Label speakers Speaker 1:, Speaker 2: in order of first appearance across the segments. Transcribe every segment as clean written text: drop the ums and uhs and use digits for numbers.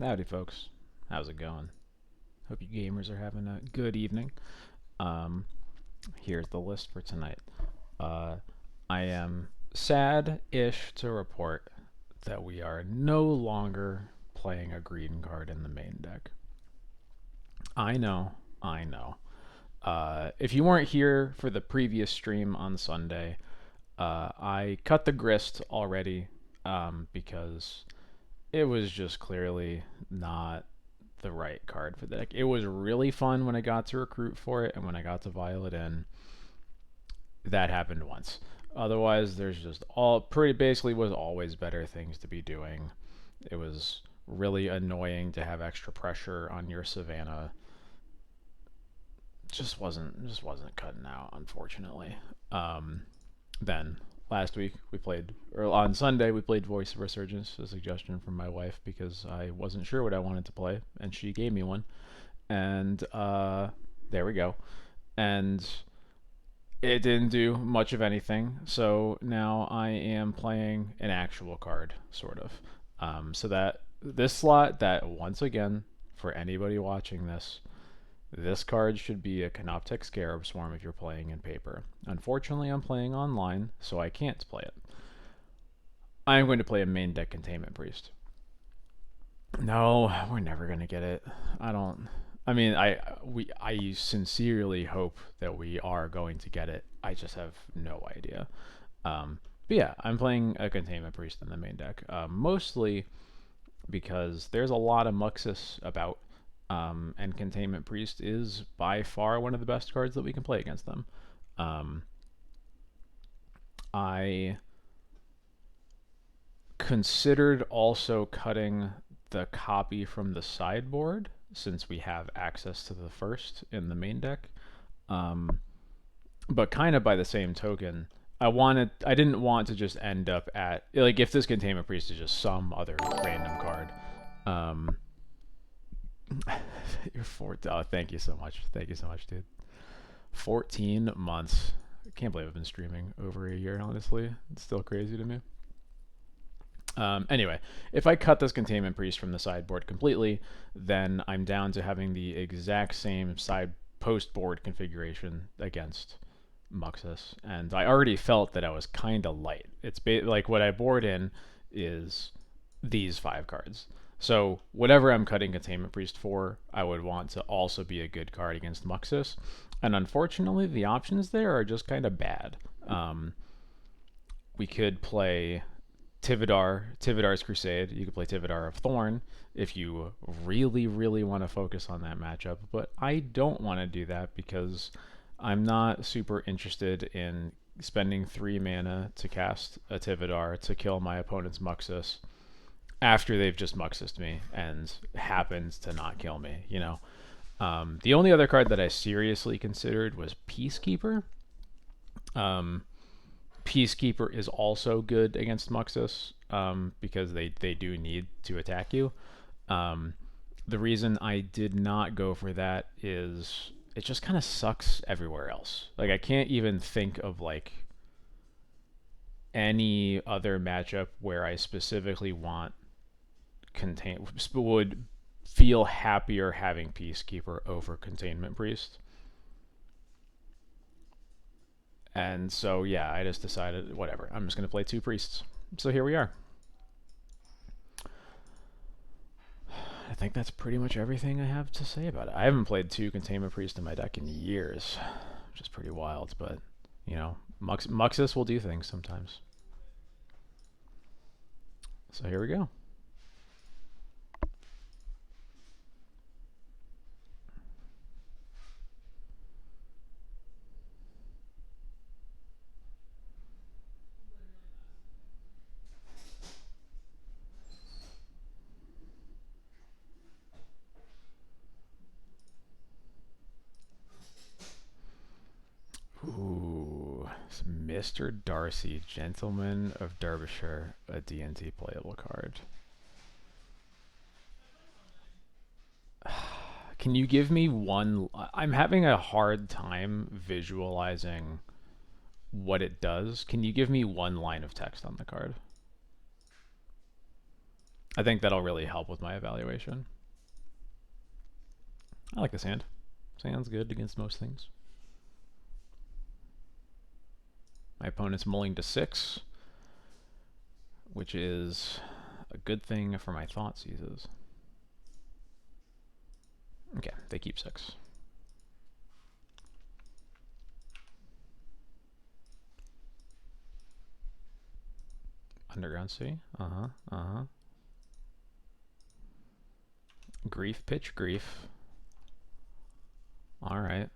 Speaker 1: Howdy, folks. How's it going? Hope you gamers are having a good evening. Um, Here's the list for tonight. Uh, I am sad-ish to report that we are no longer playing a green card in the main deck. I know, I know. If you weren't here for the previous stream on Sunday, I cut the grist already because it was just clearly not the right card for the deck. It was really fun when I got to recruit for it, and when I got to Violet in, that happened once. Otherwise, there's just all pretty basically was always better things to be doing. It was really annoying to have extra pressure on your Savannah. Just wasn't cutting out, unfortunately. Then last week we played, or on Sunday we played Voice of Resurgence, a suggestion from my wife because I wasn't sure what I wanted to play, and she gave me one, and there we go. And it didn't do much of anything, so now I am playing an actual card, sort of. So that this slot, that once again, for anybody watching this card should be a Canoptek Scarab Swarm if you're playing in paper. Unfortunately, I'm playing online, so I can't play it. I'm going to play a main deck Containment Priest. No, we're never gonna get it. I don't. I mean, I sincerely hope that we are going to get it. I just have no idea. But yeah, I'm playing a Containment Priest in the main deck, mostly because there's a lot of Muxus about, and Containment Priest is by far one of the best cards that we can play against them. I considered also cutting the copy from the sideboard since we have access to the first in the main deck. But kind of by the same token, I didn't want to just end up at, like, if this Containment Priest is just some other random card. Um, you're four. Oh, thank you so much. Thank you so much, dude. 14 months. I can't believe I've been streaming over a year, honestly. It's still crazy to me. Anyway, if I cut this Containment Priest from the sideboard completely, then I'm down to having the exact same side post board configuration against Muxus, and I already felt that I was kind of light. It's like what I board in is these 5 cards. So whatever I'm cutting Containment Priest for, I would want to also be a good card against Muxus, and unfortunately, the options there are just kind of bad. We could play Tividar's Crusade. You could play Tividar of Thorn if you really, really want to focus on that matchup. But I don't want to do that because I'm not super interested in spending 3 mana to cast a Tividar to kill my opponent's Muxus after they've just Muxused me and happens to not kill me, you know? The only other card that I seriously considered was Peacekeeper. Peacekeeper is also good against Muxus because they do need to attack you. The reason I did not go for that is it just kind of sucks everywhere else. Like, I can't even think of like any other matchup where I specifically would feel happier having Peacekeeper over Containment Priest. And so, yeah, I just decided, whatever, I'm just going to play 2 priests. So here we are. I think that's pretty much everything I have to say about it. I haven't played 2 Containment Priests in my deck in years, which is pretty wild, but, you know, Muxus will do things sometimes. So here we go. Ooh, Mr. Darcy, Gentleman of Derbyshire, a D&D playable card. Can you give me one? I'm having a hard time visualizing what it does. Can you give me one line of text on the card? I think that'll really help with my evaluation. I like this hand. Sounds good against most things. My opponent's mulling to 6, which is a good thing for my thought seizes. Okay, they keep 6. Underground Sea. Grief, pitch, grief. Alright.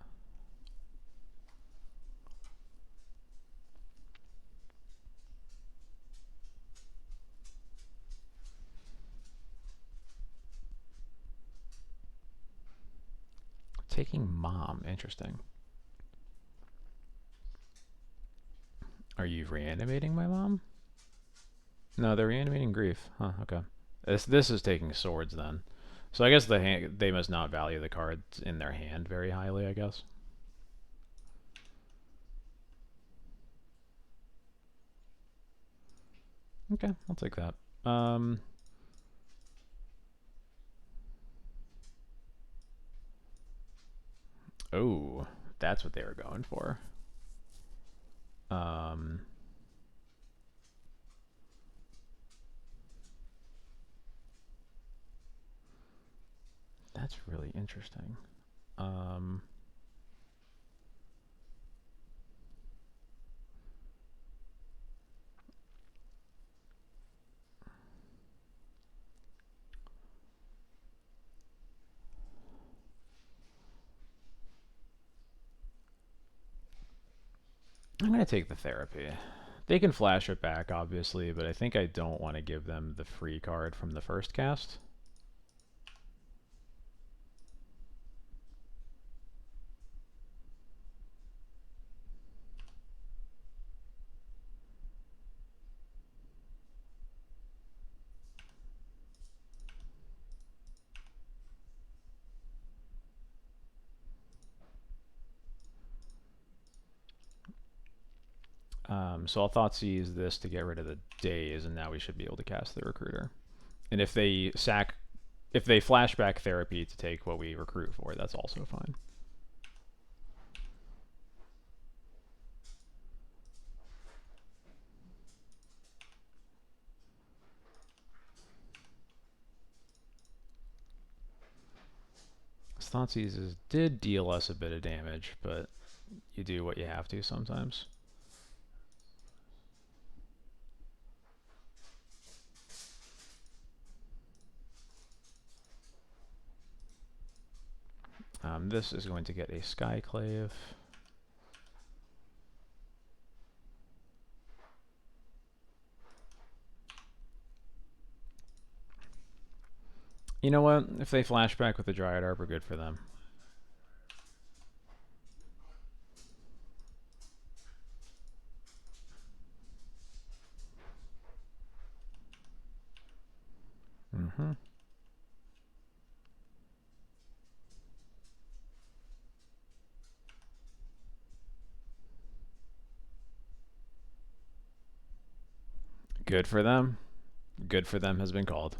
Speaker 1: Taking mom, interesting. Are you reanimating my mom? No, they're reanimating grief. Huh, okay. This is taking swords then. So I guess they must not value the cards in their hand very highly, I guess. Okay, I'll take that. Oh, that's what they were going for. That's really interesting. I'm going to take the therapy. They can flash it back, obviously, but I think I don't want to give them the free card from the first cast. So I'll Thoughtseize this to get rid of the days, and now we should be able to cast the recruiter. And if they flashback therapy to take what we recruit for, that's also fine. Thoughtseizes did deal us a bit of damage, but you do what you have to sometimes. This is going to get a Skyclave. You know what? If they flashback with the Dryad Arbor, good for them. Mm-hmm. Good for them. Good for them has been called.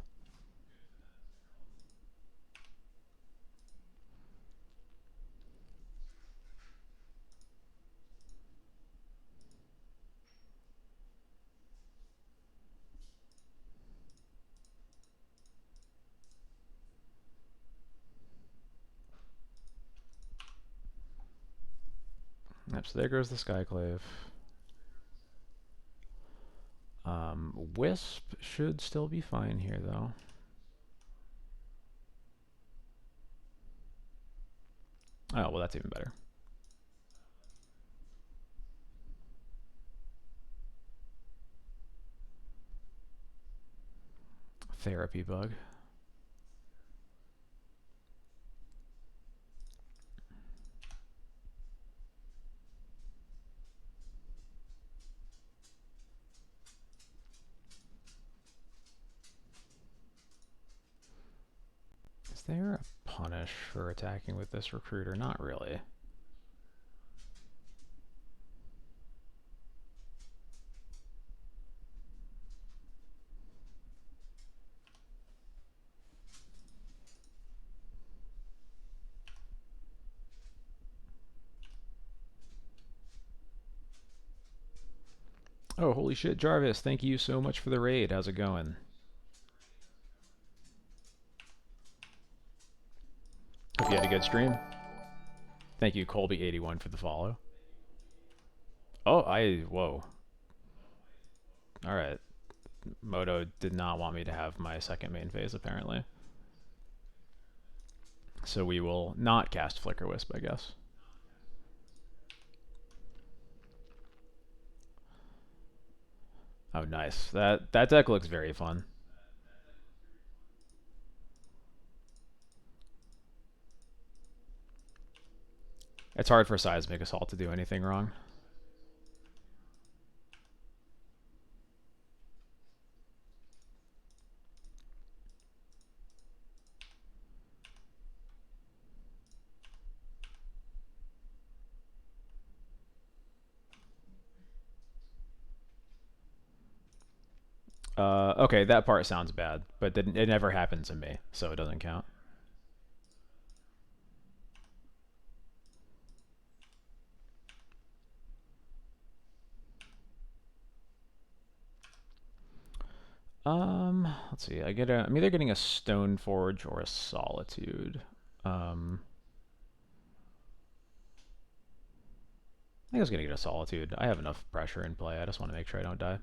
Speaker 1: Yep, so there goes the Skyclave. Wisp should still be fine here, though. Oh, well, that's even better. Therapy bug. Is there a punish for attacking with this recruiter? Not really. Oh, holy shit, Jarvis, thank you so much for the raid. How's it going? Hope you had a good stream. Thank you, Colby81, for the follow. Oh, whoa. Alright. Moto did not want me to have my second main phase, apparently. So we will not cast Flicker Wisp, I guess. Oh, nice. That deck looks very fun. It's hard for Seismic Assault to do anything wrong. Okay, that part sounds bad, but it never happened to me, so it doesn't count. Let's see. I'm either getting a Stone Forge or a Solitude. I think I was gonna get a Solitude. I have enough pressure in play. I just want to make sure I don't die.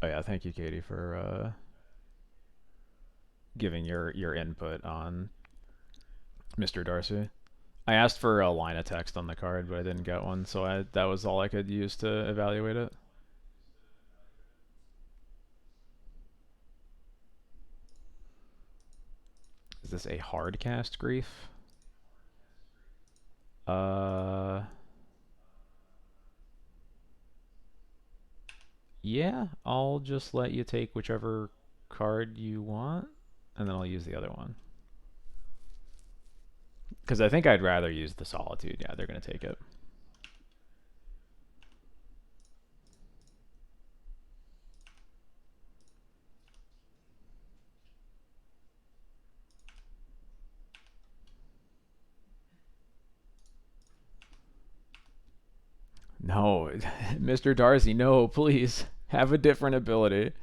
Speaker 1: Oh yeah, thank you, Katie, for giving your input on Mr. Darcy. I asked for a line of text on the card, but I didn't get one, so that was all I could use to evaluate it. Is this a hard cast Grief? Yeah, I'll just let you take whichever card you want, and then I'll use the other one. Because I think I'd rather use the Solitude. Yeah, they're going to take it. No, Mr. Darcy, no, please. Have a different ability.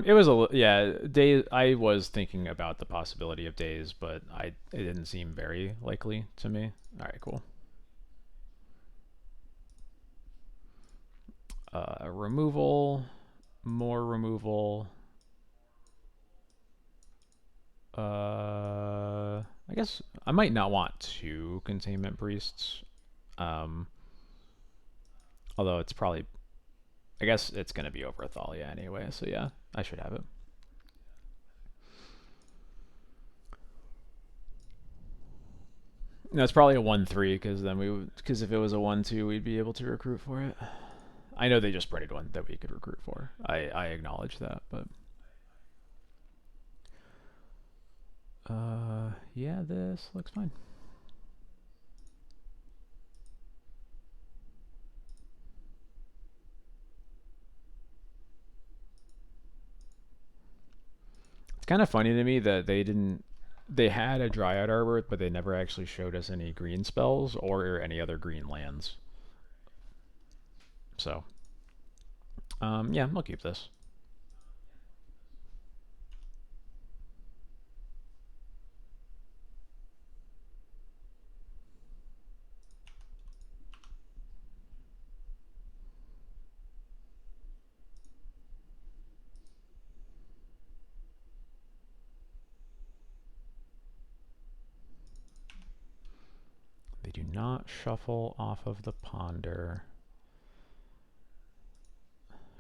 Speaker 1: It was Days. I was thinking about the possibility of Days, but it didn't seem very likely to me. All right, cool. Removal, more removal. I guess I might not want two Containment Priests. Although it's probably, I guess it's gonna be over Thalia anyway. So yeah, I should have it. No, it's probably a 1-3 because if it was a 1-2, we'd be able to recruit for it. I know they just printed one that we could recruit for. I acknowledge that, but yeah, this looks fine. It's kind of funny to me that they had a Dryad Arbor, but they never actually showed us any green spells or any other green lands. So, yeah, I'll keep this. They do not shuffle off of the Ponder.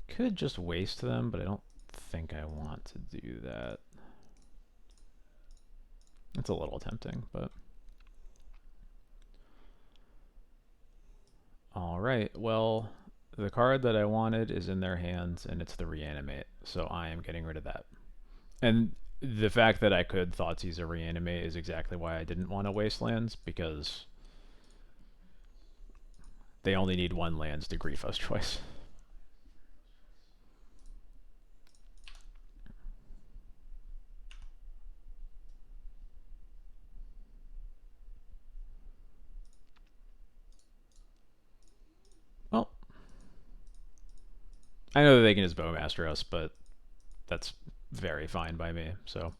Speaker 1: Could just waste them, but I don't think I want to do that. It's a little tempting, but... Alright, well, The card that I wanted is in their hands, and it's the Reanimate, so I am getting rid of that. And the fact that I could Thoughtseize a Reanimate is exactly why I didn't want to Wastelands, because they only need one lands to grief us twice. Well, I know that they can just Bowmaster us, but that's very fine by me, so.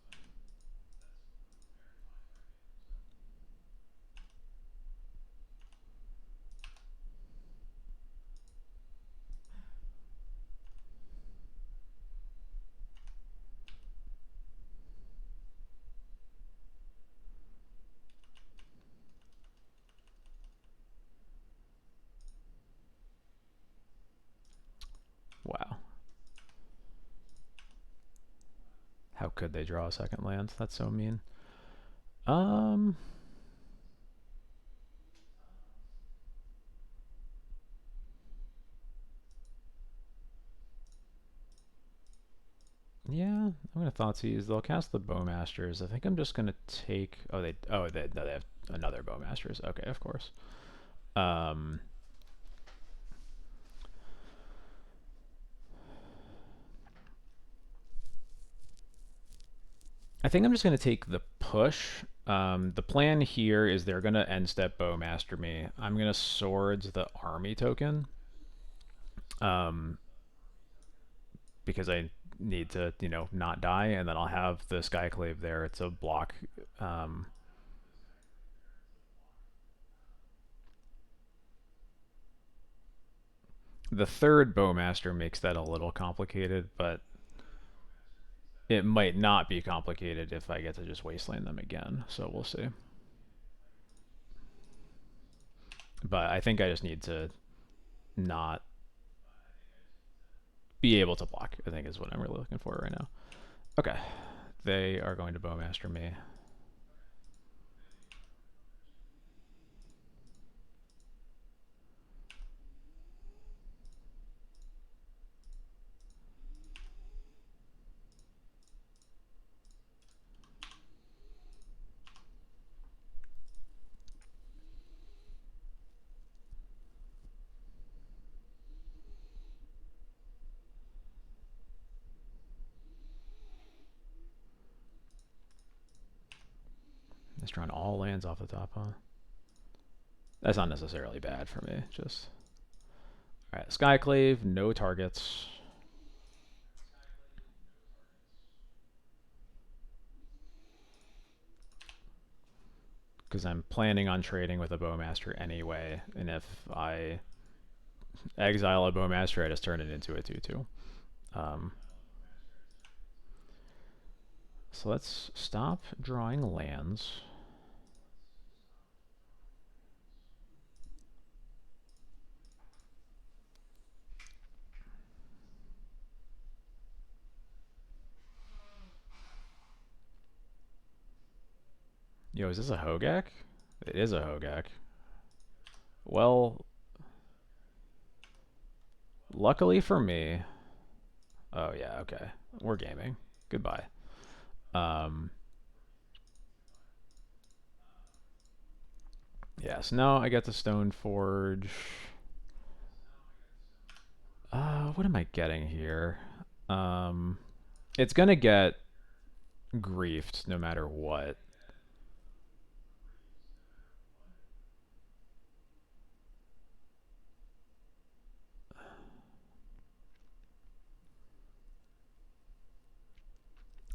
Speaker 1: Wow. How could they draw a second land? That's so mean. Um, yeah, I'm gonna Thoughtseize. They'll cast the Bowmasters. I think I'm just gonna take. No, they have another Bowmasters. Okay, of course. Um, I think I'm just gonna take the push. The plan here is they're gonna end step Bowmaster me. I'm gonna Swords the army token. Um, because I need to, not die, and then I'll have the Skyclave there. It's a block. Um, the third Bowmaster makes that a little complicated, but it might not be complicated if I get to just Wasteland them again. So we'll see. But I think I just need to not be able to block, I think is what I'm really looking for right now. Okay. They are going to Bowmaster me. Just drawing all lands off the top, huh? That's not necessarily bad for me. Just alright. Skyclave, no targets. Because I'm planning on trading with a Bowmaster anyway, and if I exile a Bowmaster, I just turn it into a 2/2. Um, so let's stop drawing lands. Yo, is this a Hogak? It is a Hogak. Well, luckily for me. Oh yeah, okay. We're gaming. Goodbye. Um, yes, now I get the Stone Forge. What am I getting here? It's gonna get griefed no matter what.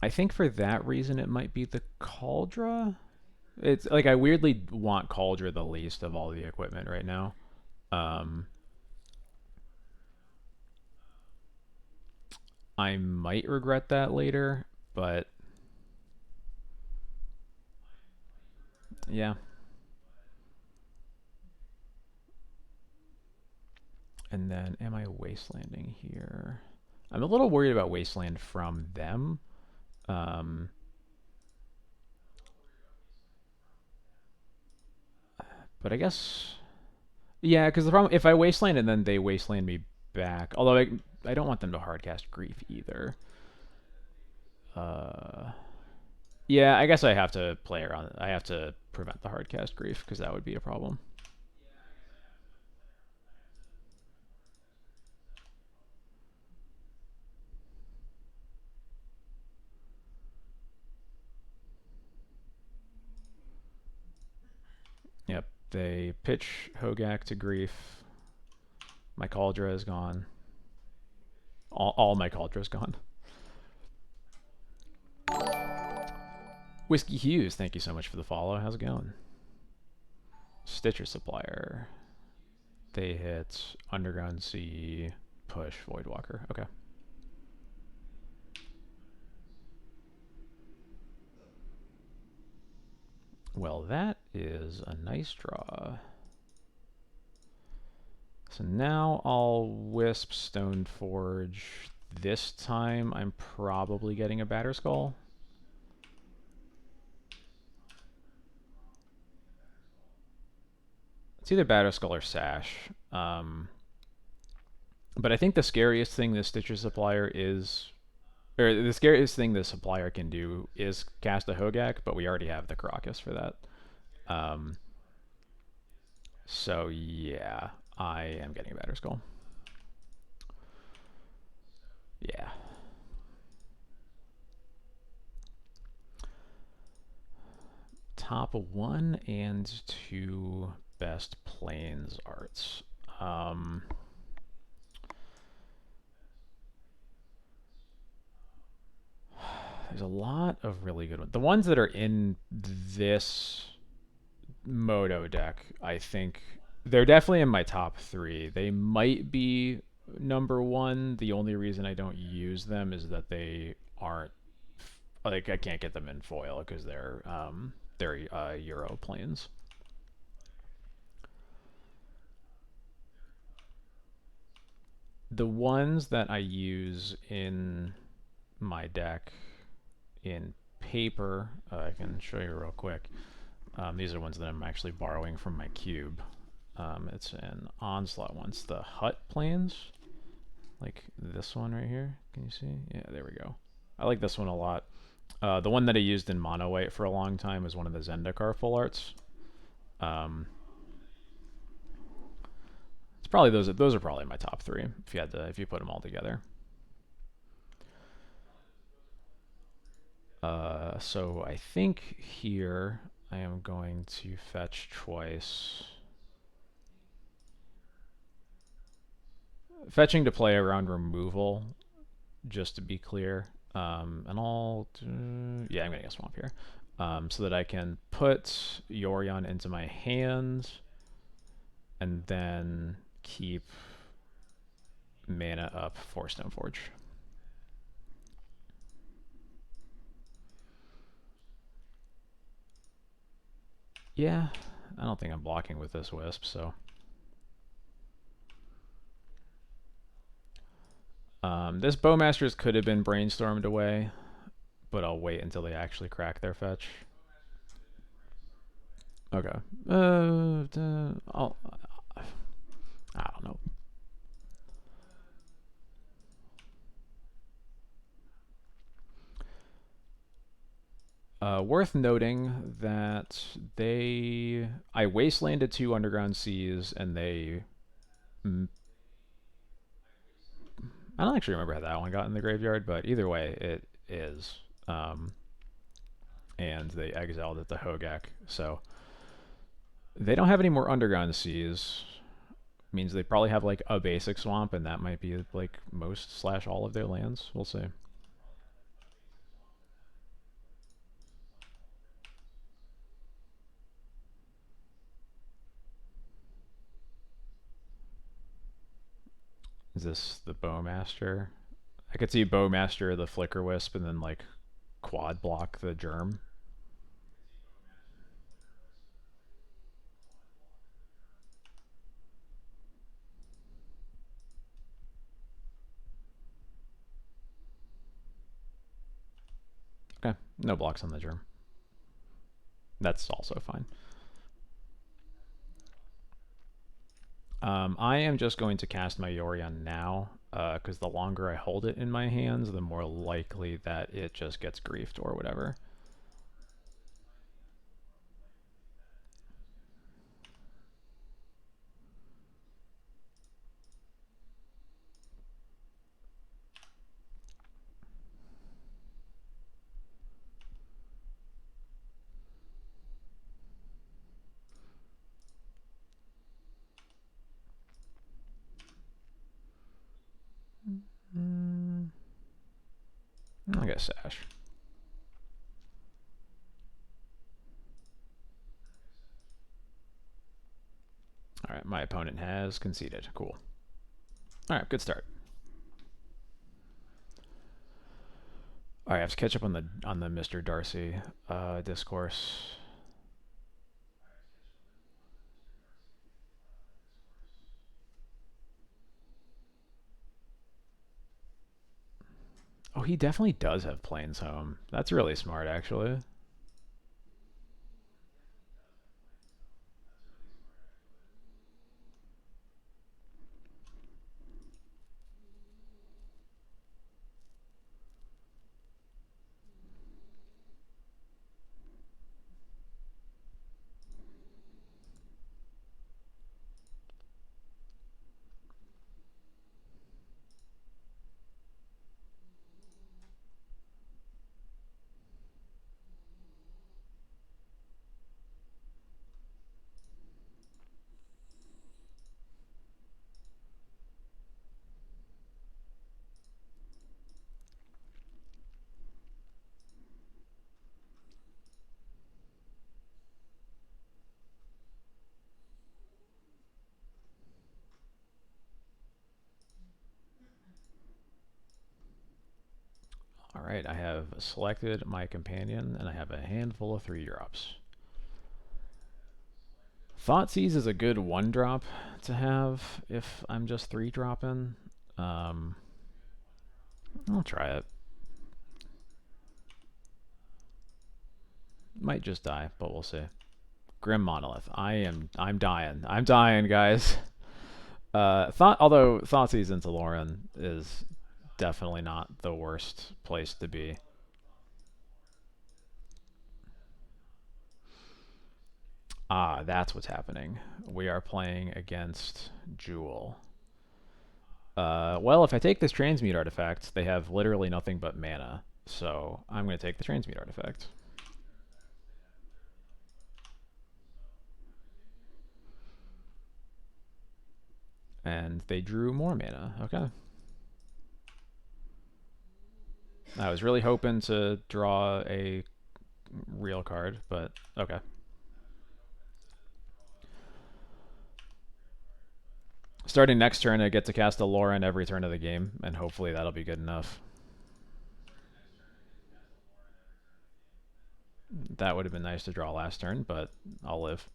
Speaker 1: I think for that reason it might be the Cauldra. It's like I weirdly want Cauldra the least of all the equipment right now. Um, I might regret that later, but yeah. And then am I wastelanding here? I'm a little worried about wasteland from them. Um, but I guess yeah, because the problem if I wasteland and then they wasteland me back. Although I don't want them to hardcast Grief either. Yeah, I guess I have to play around. I have to prevent the hardcast Grief because that would be a problem. Yep, they pitch Hogak to Grief. My Cauldra is gone. All my Cauldra is gone. Whiskey Hughes, thank you so much for the follow. How's it going? Stitcher Supplier. They hit Underground Sea, push Voidwalker. Okay. Well, that is a nice draw. So now I'll Wisp Stoneforge. This time I'm probably getting a Batterskull. It's either Batterskull or Sash. But I think the scariest thing this Stitcher Supplier is, or the scariest thing the Supplier can do is cast a Hogak, but we already have the Caracas for that. So yeah, I am getting a Batterskull. Yeah. Top 1 and 2 best planes arts. There's a lot of really good ones. The ones that are in this Moto deck, I think they're definitely in my top 3. They might be number 1. The only reason I don't use them is that they aren't, like, I can't get them in foil because they're Euro planes. The ones that I use in my deck in paper, I can show you real quick. These are ones that I'm actually borrowing from my cube. It's an Onslaught one. It's the Hut planes, like this one right here. Can you see? Yeah, there we go. I like this one a lot. The one that I used in mono white for a long time is one of the Zendikar full arts. It's probably those are probably my top 3 if you put them all together. So I think here I am going to fetch twice. Fetching to play around removal, just to be clear. And yeah, I'm going to get Swamp here. So that I can put Yorion into my hand and then keep mana up for Stoneforge. Yeah, I don't think I'm blocking with this Wisp, so. This Bowmasters could have been brainstormed away, but I'll wait until they actually crack their fetch. Okay. I don't know. Worth noting that I wastelanded 2 Underground Seas, and they, I don't actually remember how that one got in the graveyard, but either way, it is. And they exiled it to Hogak, so they don't have any more Underground Seas. Means they probably have like a basic swamp, and that might be like most / all of their lands. We'll see. Is this the Bowmaster? I could see Bowmaster, the Flicker Wisp, and then like quad block the Germ. Okay, no blocks on the Germ. That's also fine. I am just going to cast my Yorion now, because the longer I hold it in my hands, the more likely that it just gets griefed or whatever. Mm, I guess Sash. All right, my opponent has conceded. Cool. All right, good start. All right, I have to catch up on the Mr. Darcy discourse. Oh, he definitely does have planes home. That's really smart, actually. All right, I have selected my companion, and I have a handful of 3-drops. Thoughtseize is a good 1-drop to have if I'm just 3-dropping. Um, I'll try it. Might just die, but we'll see. Grim Monolith. I'm dying. I'm dying, guys. Although Thoughtseize into Lauren is definitely not the worst place to be. Ah, that's what's happening. We are playing against Jewel. Well, if I take this Transmute artifact, they have literally nothing but mana. So I'm going to take the Transmute artifact. And they drew more mana. Okay. I was really hoping to draw a real card, but okay. Starting next turn, I get to cast a Lauren every turn of the game, and hopefully that'll be good enough. That would have been nice to draw last turn, but I'll live.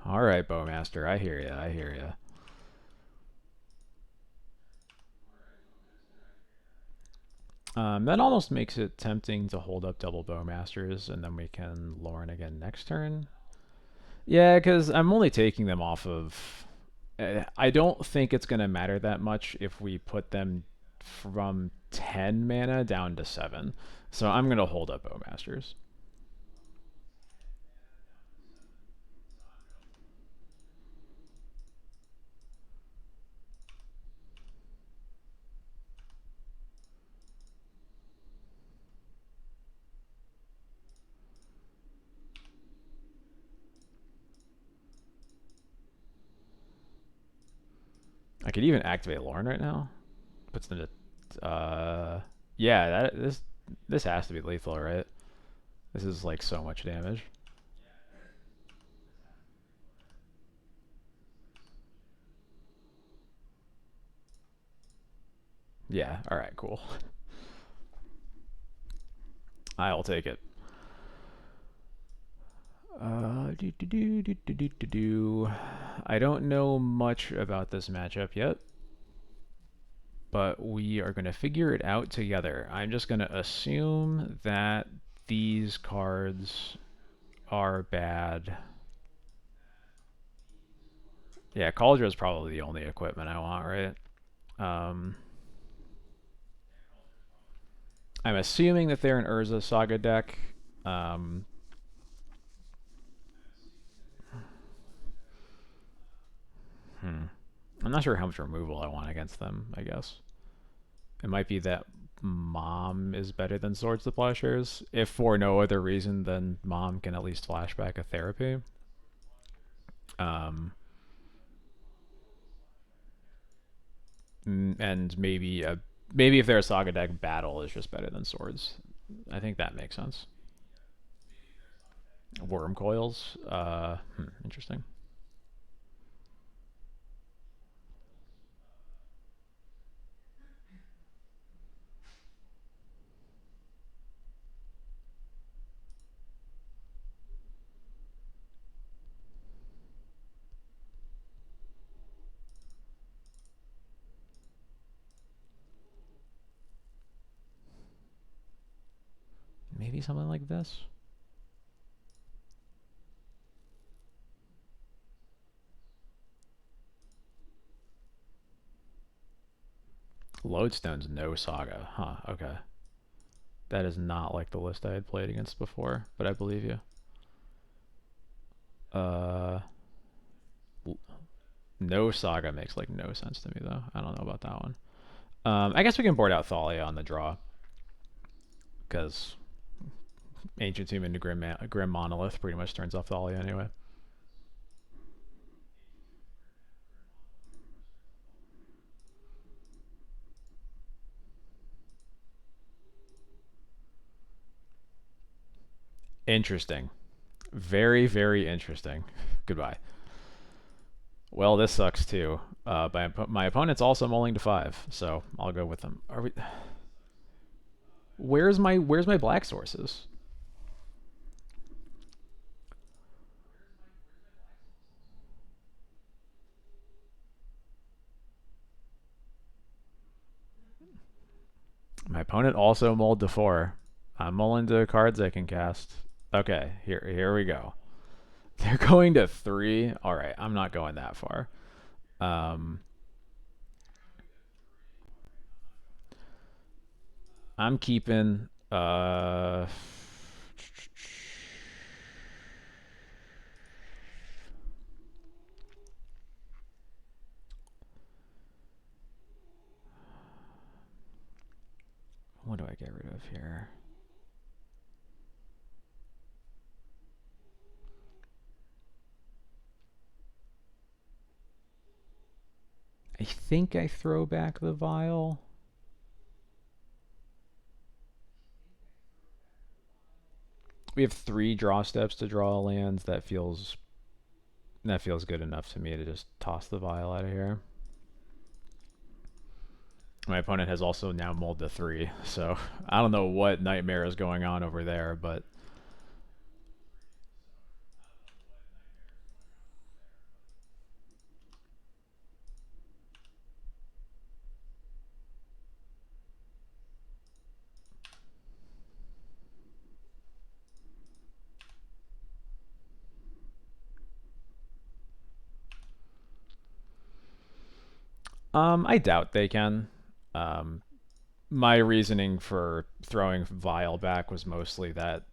Speaker 1: All right, Bowmaster, I hear ya. I hear ya. That almost makes it tempting to hold up double Bowmasters, and then we can Lauren again next turn. Yeah, because I'm only taking them off of. I don't think it's going to matter that much if we put them from 10 mana down to 7. So I'm going to hold up Bowmasters. I could even activate Lauren right now. Puts them to. Yeah, this has to be lethal, right? This is like so much damage. Yeah. All right. Cool. I'll take it. I don't know much about this matchup yet, but we are going to figure it out together. I'm just going to assume that these cards are bad. Yeah, Cauldron is probably the only equipment I want, right? Um, I'm assuming that they're an Urza Saga deck. Um, hmm. I'm not sure how much removal I want against them, I guess. It might be that Mom is better than Swords to Plowshares. If for no other reason than Mom can at least flashback a therapy. Um, and maybe if they're a Saga deck, Battle is just better than Swords. I think that makes sense. Worm Coils. Interesting. Maybe something like this. Lodestone's no Saga. Huh, okay. That is not like the list I had played against before, but I believe you. Uh, no Saga makes like no sense to me though. I don't know about that one. I guess we can board out Thalia on the draw because Ancient Tomb into Grim Monolith pretty much turns off Thalia anyway. Interesting. Very, very interesting. Goodbye. Well, this sucks too. My opponent's also mulling to 5, so I'll go with them. Are we? Where's my black sources? My opponent also mulled to 4. I'm mulling to cards I can cast. Okay, here we go. They're going to 3. All right, I'm not going that far. Um, I'm keeping. What do I get rid of here? I think I throw back the vial. We have 3 draw steps to draw lands. That feels good enough to me to just toss the vial out of here. My opponent has also now mulled to 3, so I don't know what nightmare is going on over there, but I doubt they can. Um, my reasoning for throwing vial back was mostly that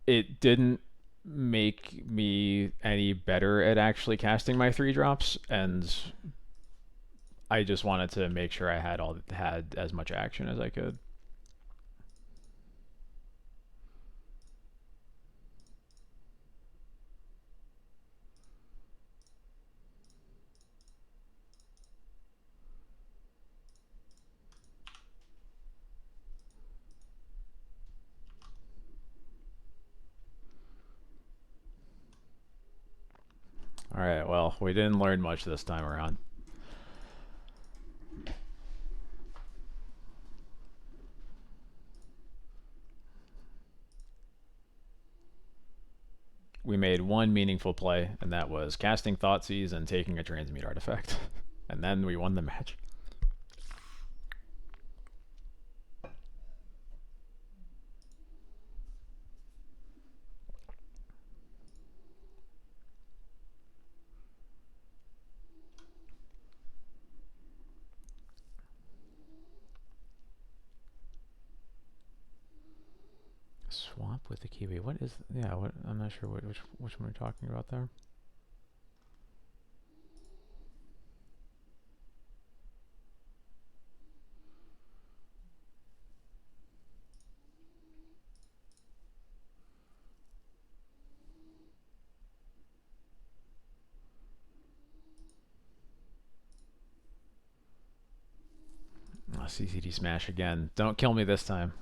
Speaker 1: it didn't make me any better at actually casting my 3 drops, and I just wanted to make sure I had as much action as I could. All right, well, we didn't learn much this time around. We made one meaningful play, and that was casting Thoughtseize and taking a transmute artifact. And then we won the match. Swap with the Kiwi. What is... Yeah, what? I'm not sure which one we're talking about there. Oh, CCD smash again. Don't kill me this time.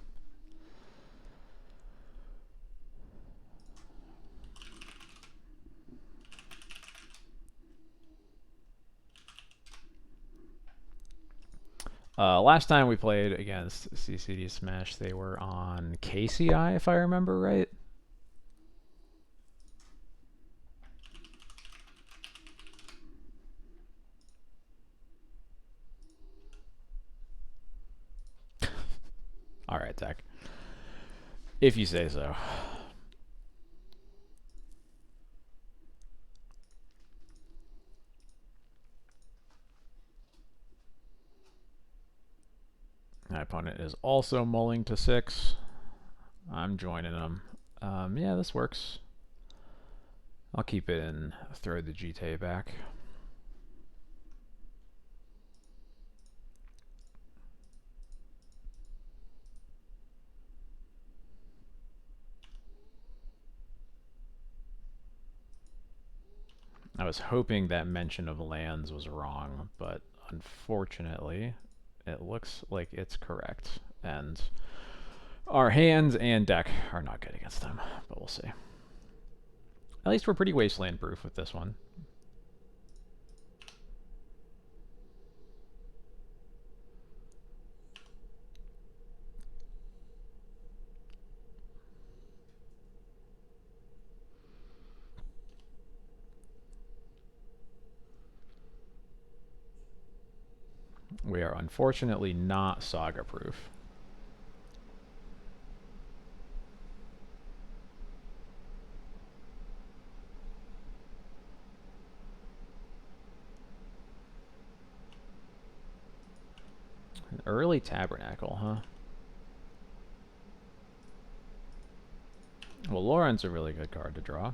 Speaker 1: Last time we played against CCD Smash, they were on KCI, if I remember right. All right, Zach. If you say so. My opponent is also mulling to 6. I'm joining them. Yeah, this works. I'll keep it and throw the GT back. I was hoping that mention of lands was wrong, but unfortunately, it looks like it's correct. And our hands and deck are not good against them, but we'll see. At least we're pretty wasteland proof with this one. We are unfortunately not saga proof. An early Tabernacle, huh? Well, Lauren's a really good card to draw.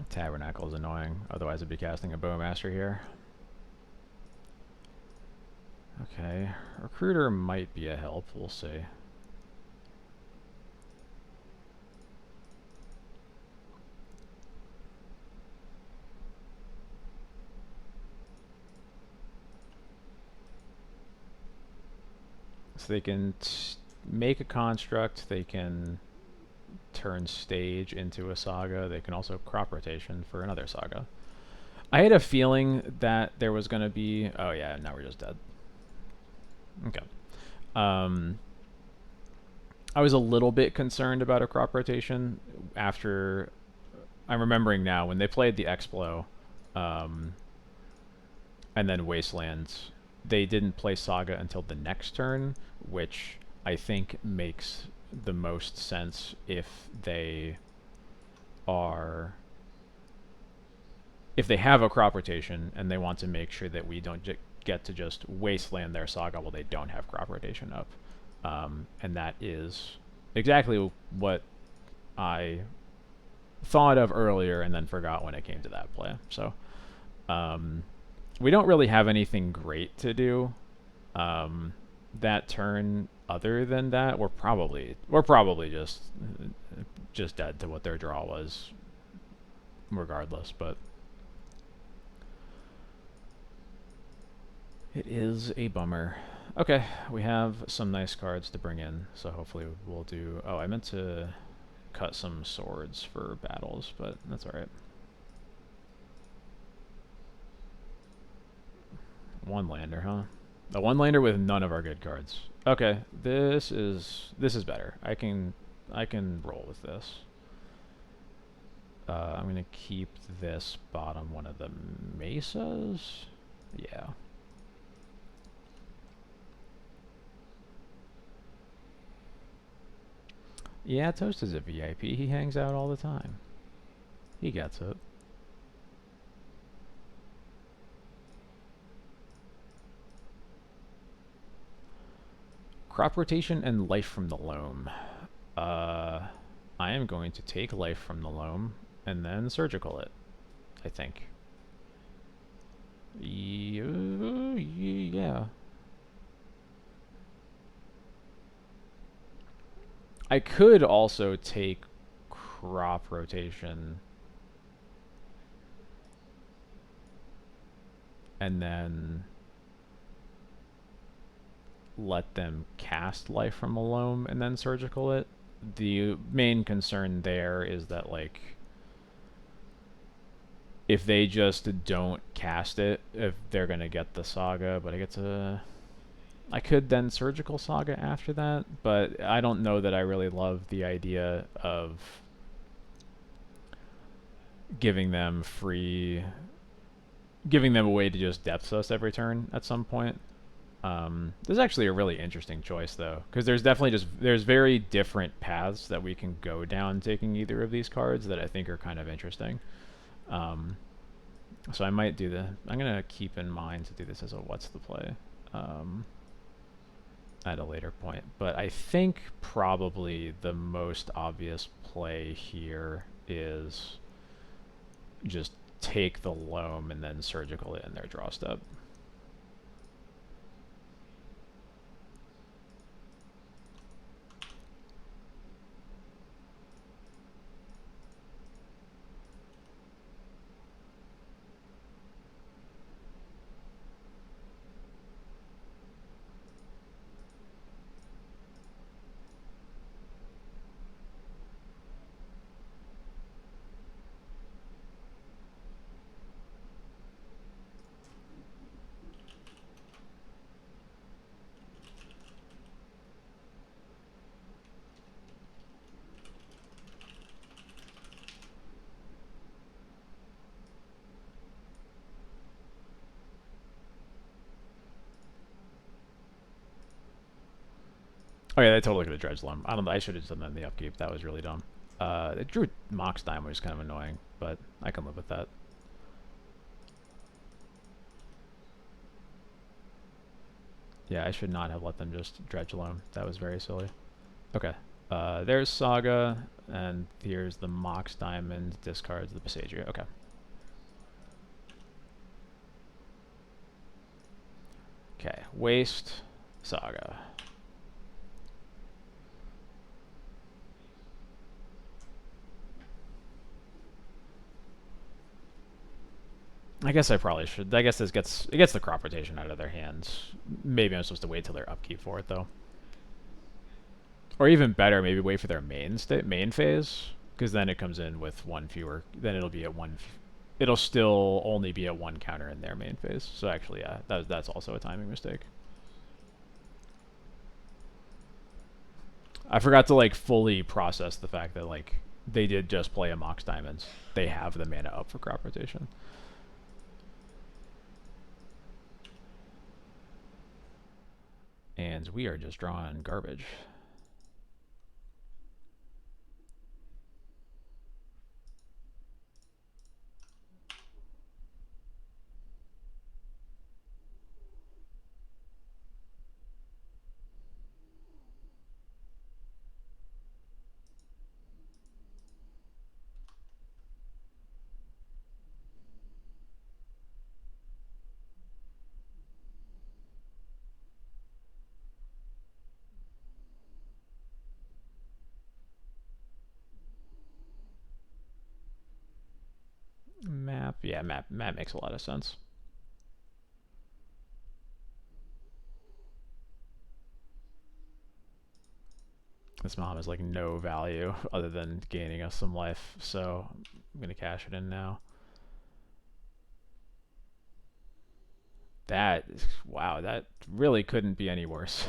Speaker 1: Tabernacle is annoying, otherwise I'd be casting a Bowmaster here. Okay, Recruiter might be a help, we'll see. So they can make a construct, they can turn stage into a saga, they can also crop rotation for another saga. I had a feeling that there was going to be... Oh yeah, now we're just dead. Okay. I was a little bit concerned about a crop rotation after... I'm remembering now, when they played the Explo, and then Wastelands, they didn't play Saga until the next turn, which I think makes the most sense if they are... If they have a crop rotation and they want to make sure that we don't get to just wasteland their Saga while they don't have crop rotation up. And that is exactly what I thought of earlier and then forgot when it came to that play. So we don't really have anything great to do that turn other than that. We're probably just dead to what their draw was regardless, but It is a bummer. Okay, we have some nice cards to bring in, so hopefully we'll do... Oh, I meant to cut some swords for battles, but that's alright. One lander, huh? A one lander with none of our good cards. Okay, this is better. I can roll with this. I'm gonna keep this bottom one of the mesas. Yeah. Yeah, Toast is a VIP. He hangs out all the time. He gets it. Crop rotation and life from the loam. I am going to take life from the loam and then surgical it, I think. Yeah. I could also take crop rotation and then let them cast life from a loam and then surgical it. The main concern there is that, like, if they just don't cast it, if they're gonna get the saga, but I could then surgical saga after that, but I don't know that I really love the idea of giving them free, giving them a way to just depth us every turn at some point. This is actually a really interesting choice, though, because there's definitely there's very different paths that we can go down taking either of these cards that I think are kind of interesting. Um, so I might do I'm gonna keep in mind to do this as a what's the play at a later point, but I think probably the most obvious play here is just take the loam and then surgical it in their draw step. Oh yeah, they totally could have dredged loam. I don't know. I should have just done that in the upkeep. That was really dumb. It drew Mox Dime, which is kind of annoying, but I can live with that. Yeah, I should not have let them just dredge loam. That was very silly. Okay. There's Saga, and here's the Mox Diamond, discards the Passagia. Okay. Okay, Waste, Saga. I guess I probably should. I guess it gets the crop rotation out of their hands. Maybe I'm supposed to wait till their upkeep for it, though. Or even better, maybe wait for their main phase, because then it comes in with one fewer. Then it'll be at one. It'll still only be at one counter in their main phase. So actually, yeah, that's also a timing mistake. I forgot to like fully process the fact that like they did just play a Mox Diamonds. They have the mana up for crop rotation. And we are just drawing garbage. Map, yeah, map makes a lot of sense. This mom has like no value other than gaining us some life, so I'm gonna cash it in now. That, wow, that really couldn't be any worse.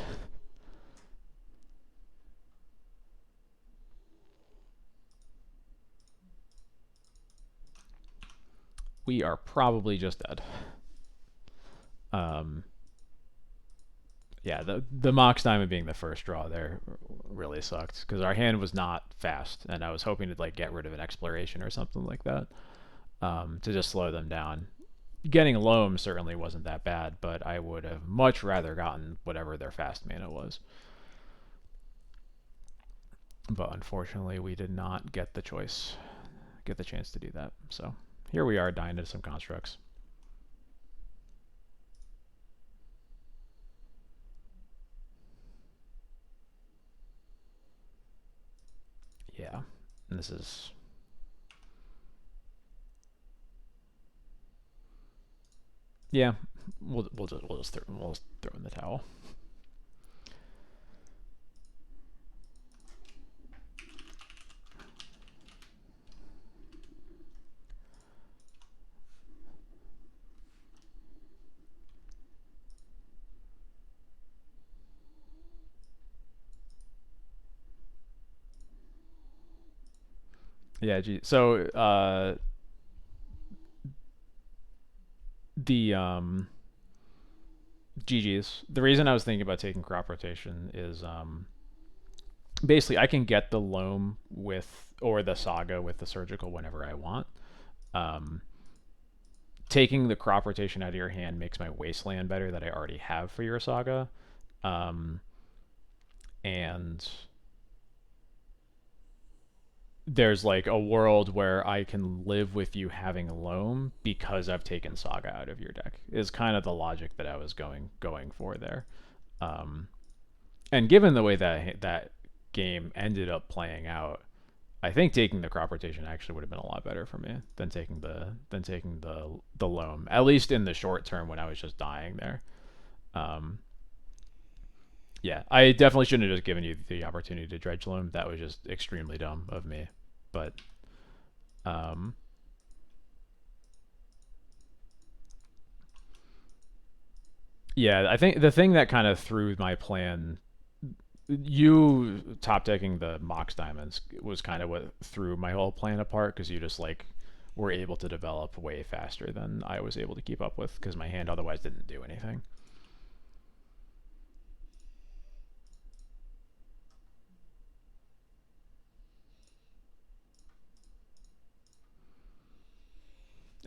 Speaker 1: We are probably just dead. Um, yeah, the Mox Diamond being the first draw there really sucked because our hand was not fast, and I was hoping to like get rid of an exploration or something like that to just slow them down. Getting Loam certainly wasn't that bad, but I would have much rather gotten whatever their fast mana was. But unfortunately, we did not get the chance to do that. So here we are dying to some constructs. Yeah, and this is. Yeah, we'll just throw in the towel. Yeah, gee. So the GG's. The reason I was thinking about taking crop rotation is basically I can get the loam with or the saga with the surgical whenever I want. Um, Taking the crop rotation out of your hand makes my wasteland better that I already have for your saga, um, and there's like a world where I can live with you having loam because I've taken saga out of your deck. Is kind of the logic that I was going for there. Um, and given the way that game ended up playing out, I think taking the crop rotation actually would have been a lot better for me than taking the loam. At least in the short term when I was just dying there. Um, yeah, I definitely shouldn't have just given you the opportunity to dredge loam. That was just extremely dumb of me. But um, yeah, I think the thing that kind of threw my plan, you top decking the Mox Diamonds was kind of what threw my whole plan apart because you just like were able to develop way faster than I was able to keep up with because my hand otherwise didn't do anything.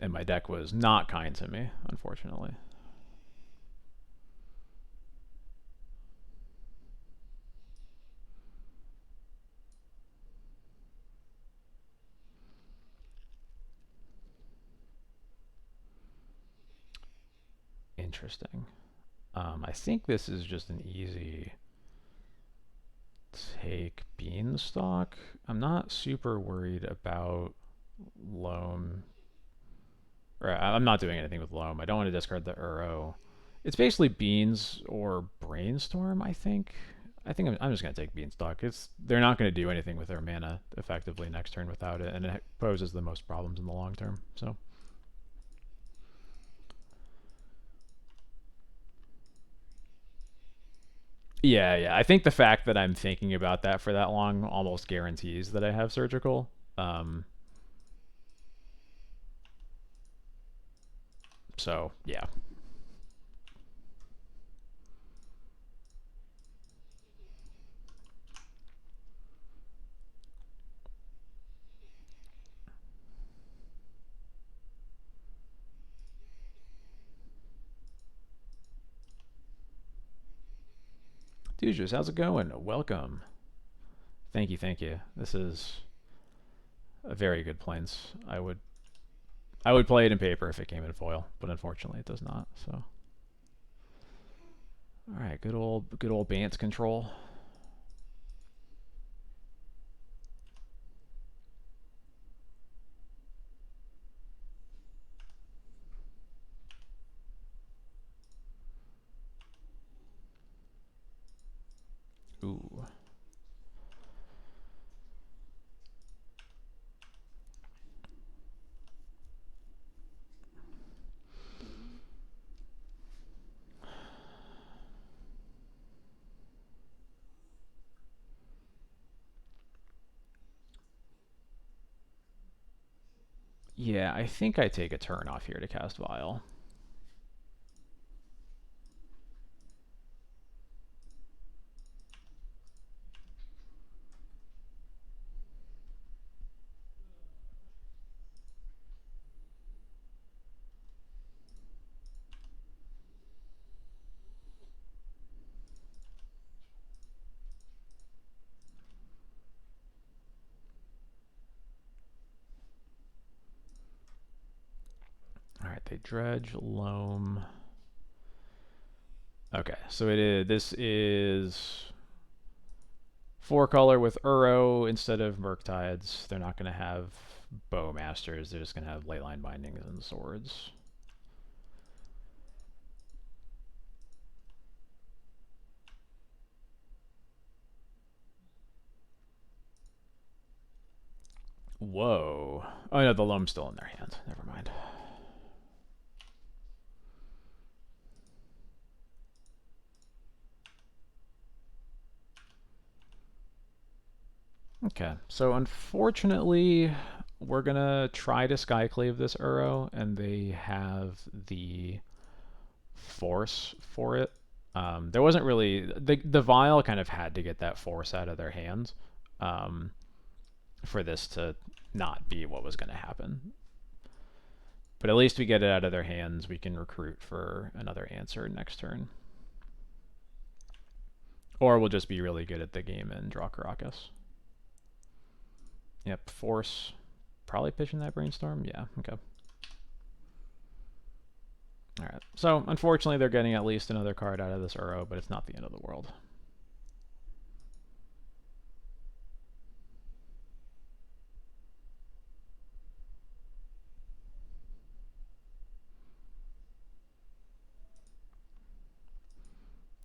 Speaker 1: And my deck was not kind to me, unfortunately. Interesting. I think this is just an easy take Beanstalk. I'm not super worried about Loam. Or I'm not doing anything with Loam. I don't want to discard the Uro. It's basically Beans or Brainstorm, I think. I'm just going to take Beanstalk. They're not going to do anything with their mana effectively next turn without it, and it poses the most problems in the long term. So yeah. I think the fact that I'm thinking about that for that long almost guarantees that I have surgical. So yeah. Dude, how's it going? Welcome. Thank you. This is a very good planes. I would play it in paper if it came in foil, but unfortunately it does not. So, all right, good old Bance control. Ooh, Yeah, I think I take a turn off here to cast Vial. Alright, they dredge, loam. Okay, so this is 4-color with Uro instead of Murktides. They're not going to have Bowmasters, they're just going to have Leyline Bindings and Swords. Whoa. Oh no, the loam's still in their hand. Never mind. Okay, so unfortunately, we're gonna try to Skyclave this Uro, and they have the force for it. There wasn't really the Vial kind of had to get that force out of their hands for this to not be what was going to happen. But at least we get it out of their hands. We can recruit for another answer next turn. Or we'll just be really good at the game and draw Caracas. Yep, force. Probably pitching that brainstorm. Yeah, okay. Alright, so unfortunately they're getting at least another card out of this Uro, but it's not the end of the world.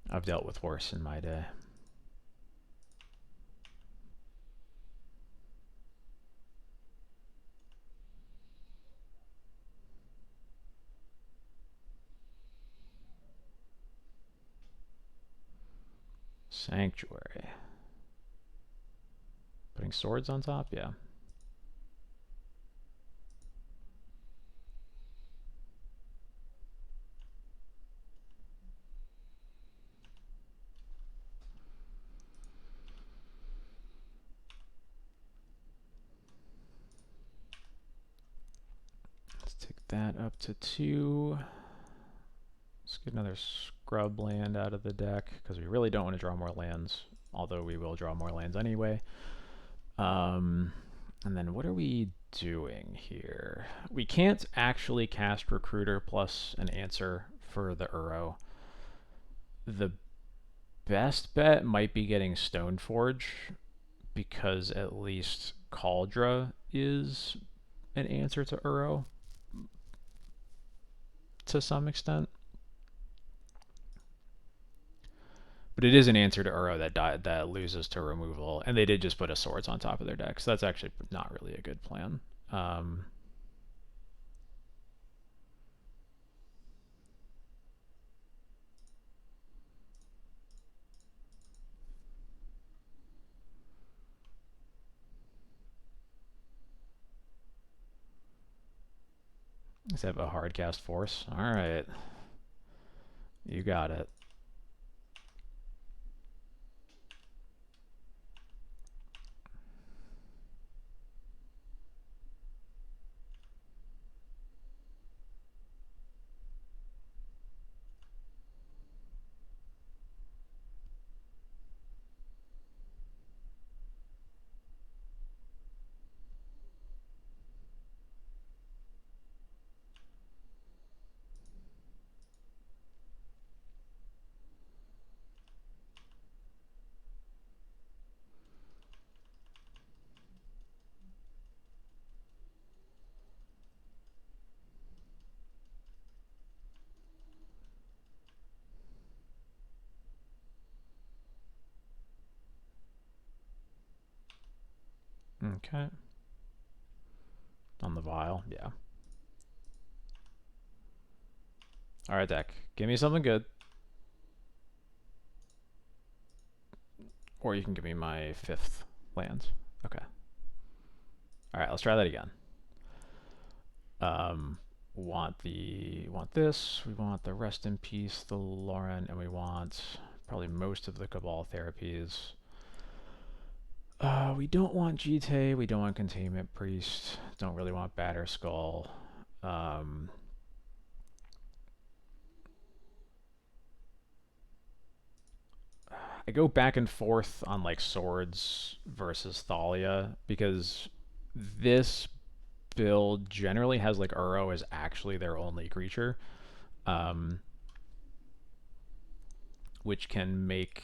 Speaker 1: I've dealt with worse in my day. Sanctuary. Putting swords on top? Yeah. Let's take that up to 2. Let's get another scrub land out of the deck, because we really don't want to draw more lands, although we will draw more lands anyway. And then what are we doing here? We can't actually cast Recruiter plus an answer for the Uro. The best bet might be getting Stoneforge, because at least Kaldra is an answer to Uro to some extent. But it is an answer to Uro that loses to removal, and they did just put a swords on top of their deck, so that's actually not really a good plan. Let's have a hard cast force. All right, you got it. Okay. On the vial, yeah. All right, deck. Give me something good. Or you can give me my 5th land. Okay. All right, let's try that again. Want this. We want the rest in peace, the Lauren, and we want probably most of the Cabal therapies. We don't want Jite. We don't want Containment Priest. Don't really want Batter Skull. I go back and forth on like swords versus Thalia because this build generally has like Uro as actually their only creature, which can make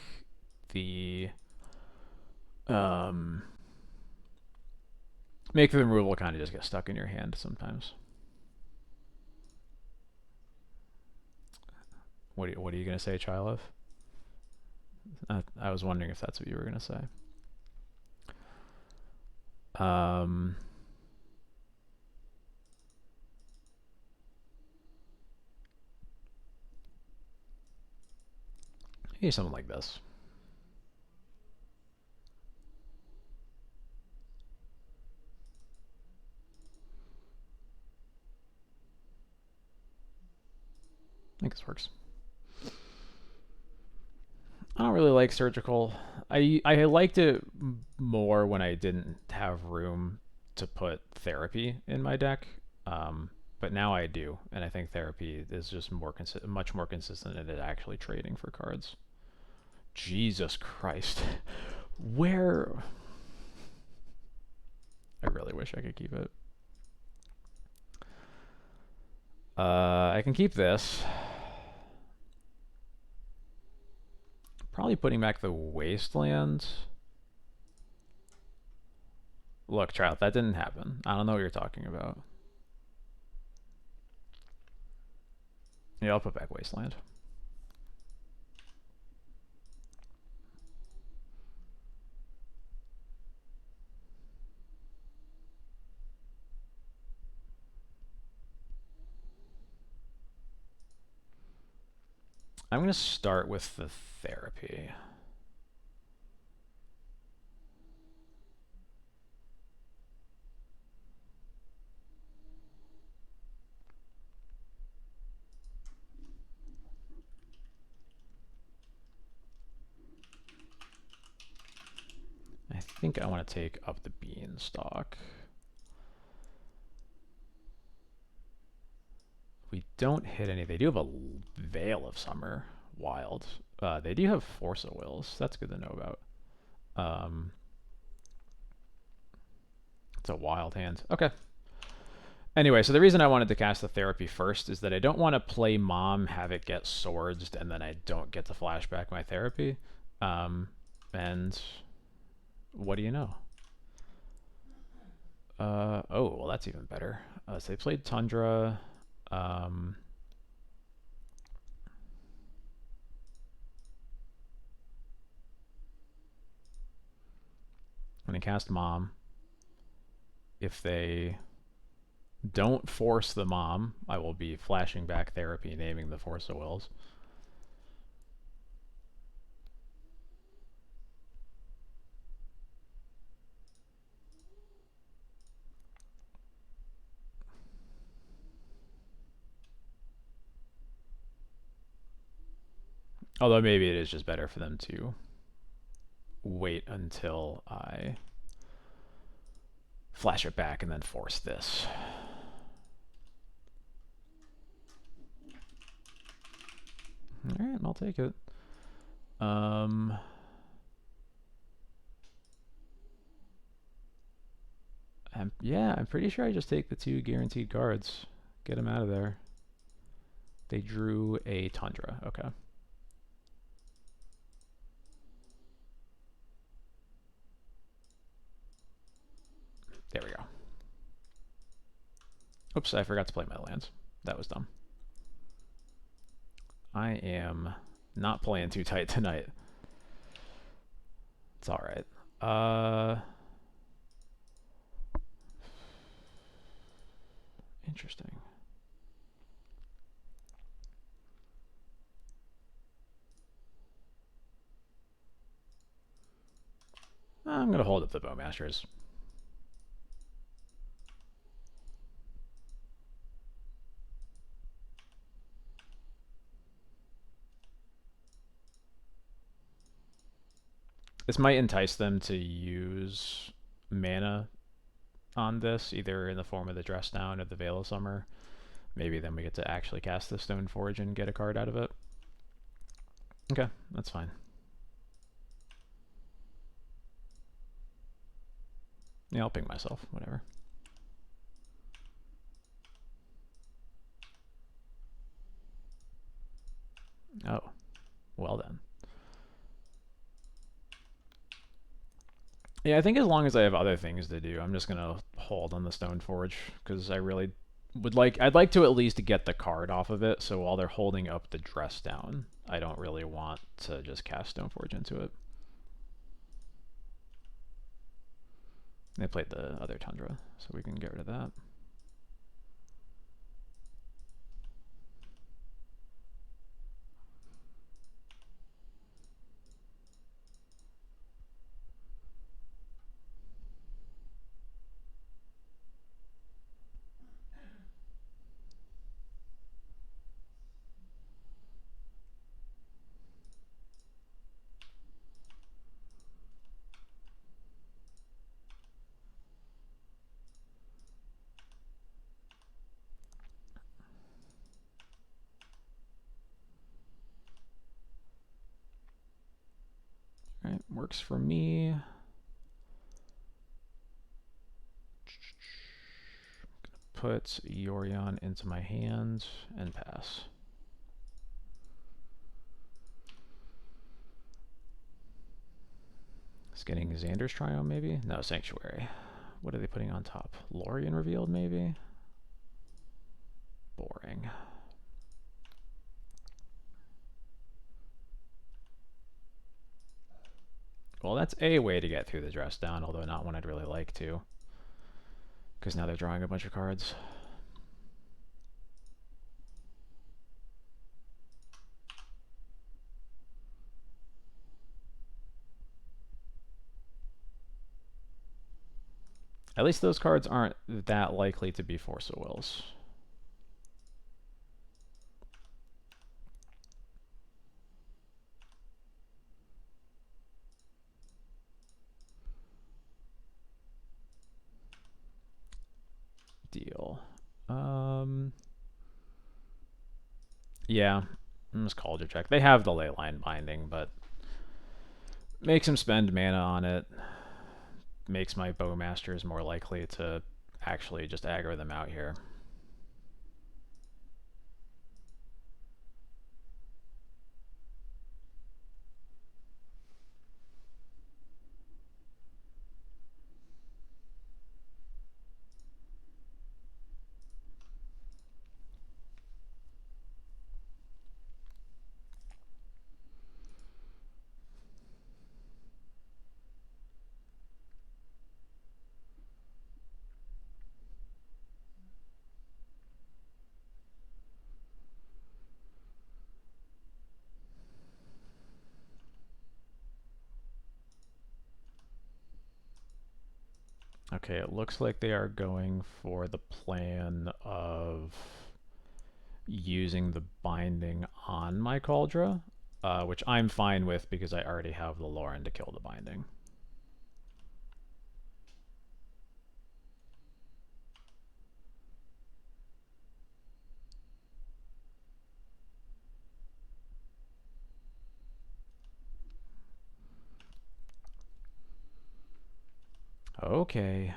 Speaker 1: the make the removal kind of just get stuck in your hand sometimes. What are you gonna say, Chilov? I was wondering if that's what you were gonna say. Maybe something like this. I think this works. I don't really like surgical. I liked it more when I didn't have room to put therapy in my deck. But now I do, and I think therapy is just much more consistent in it actually trading for cards. Jesus Christ. Where... I really wish I could keep it. I can keep this. Probably putting back the Wasteland. Look, child, that didn't happen. I don't know what you're talking about. Yeah, I'll put back Wasteland. I'm going to start with the therapy. I think I want to take up the Beanstalk. We don't hit any. They do have a Veil of Summer. Wild. They do have Force of Wills. That's good to know about. It's a wild hand. Okay. Anyway, so the reason I wanted to cast the therapy first is that I don't want to play Mom, have it get swords, and then I don't get to flashback my therapy. And what do you know? Oh, well, that's even better. So they played Tundra. When I cast Mom, if they don't force the Mom, I will be flashing back therapy, naming the Force of Wills. Although maybe it is just better for them to wait until I flash it back and then force this. Alright, I'll take it. Yeah, I'm pretty sure I just take the 2 guaranteed cards. Get them out of there. They drew a Tundra. Okay. There we go. Oops, I forgot to play my lands. That was dumb. I am not playing too tight tonight. It's alright. Interesting. I'm going to hold up the Bowmasters. This might entice them to use mana on this, either in the form of the Dress Down or the Veil of Summer. Maybe then we get to actually cast the Stone Forge and get a card out of it. Okay, that's fine. Yeah, I'll ping myself, whatever. Oh, well then. Yeah, I think as long as I have other things to do, I'm just gonna hold on the Stone Forge, because I really I'd like to at least get the card off of it, so while they're holding up the Dress Down, I don't really want to just cast Stoneforge into it. They played the other Tundra, so we can get rid of that. Alright, works for me. Put Yorion into my hand and pass. It's getting Xander's Triome, maybe? No, Sanctuary. What are they putting on top? Lorien Revealed, maybe? Boring. Well, that's a way to get through the Dress Down, although not one I'd really like to. Because now they're drawing a bunch of cards. At least those cards aren't that likely to be Force of Wills. Deal. Yeah, I'm just Cauldron check. They have the Leyline Binding, but makes him spend mana on it. Makes my Bowmasters more likely to actually just aggro them out here. Okay, it looks like they are going for the plan of using the binding on my Cauldron, which I'm fine with because I already have the Lauren to kill the binding. Okay.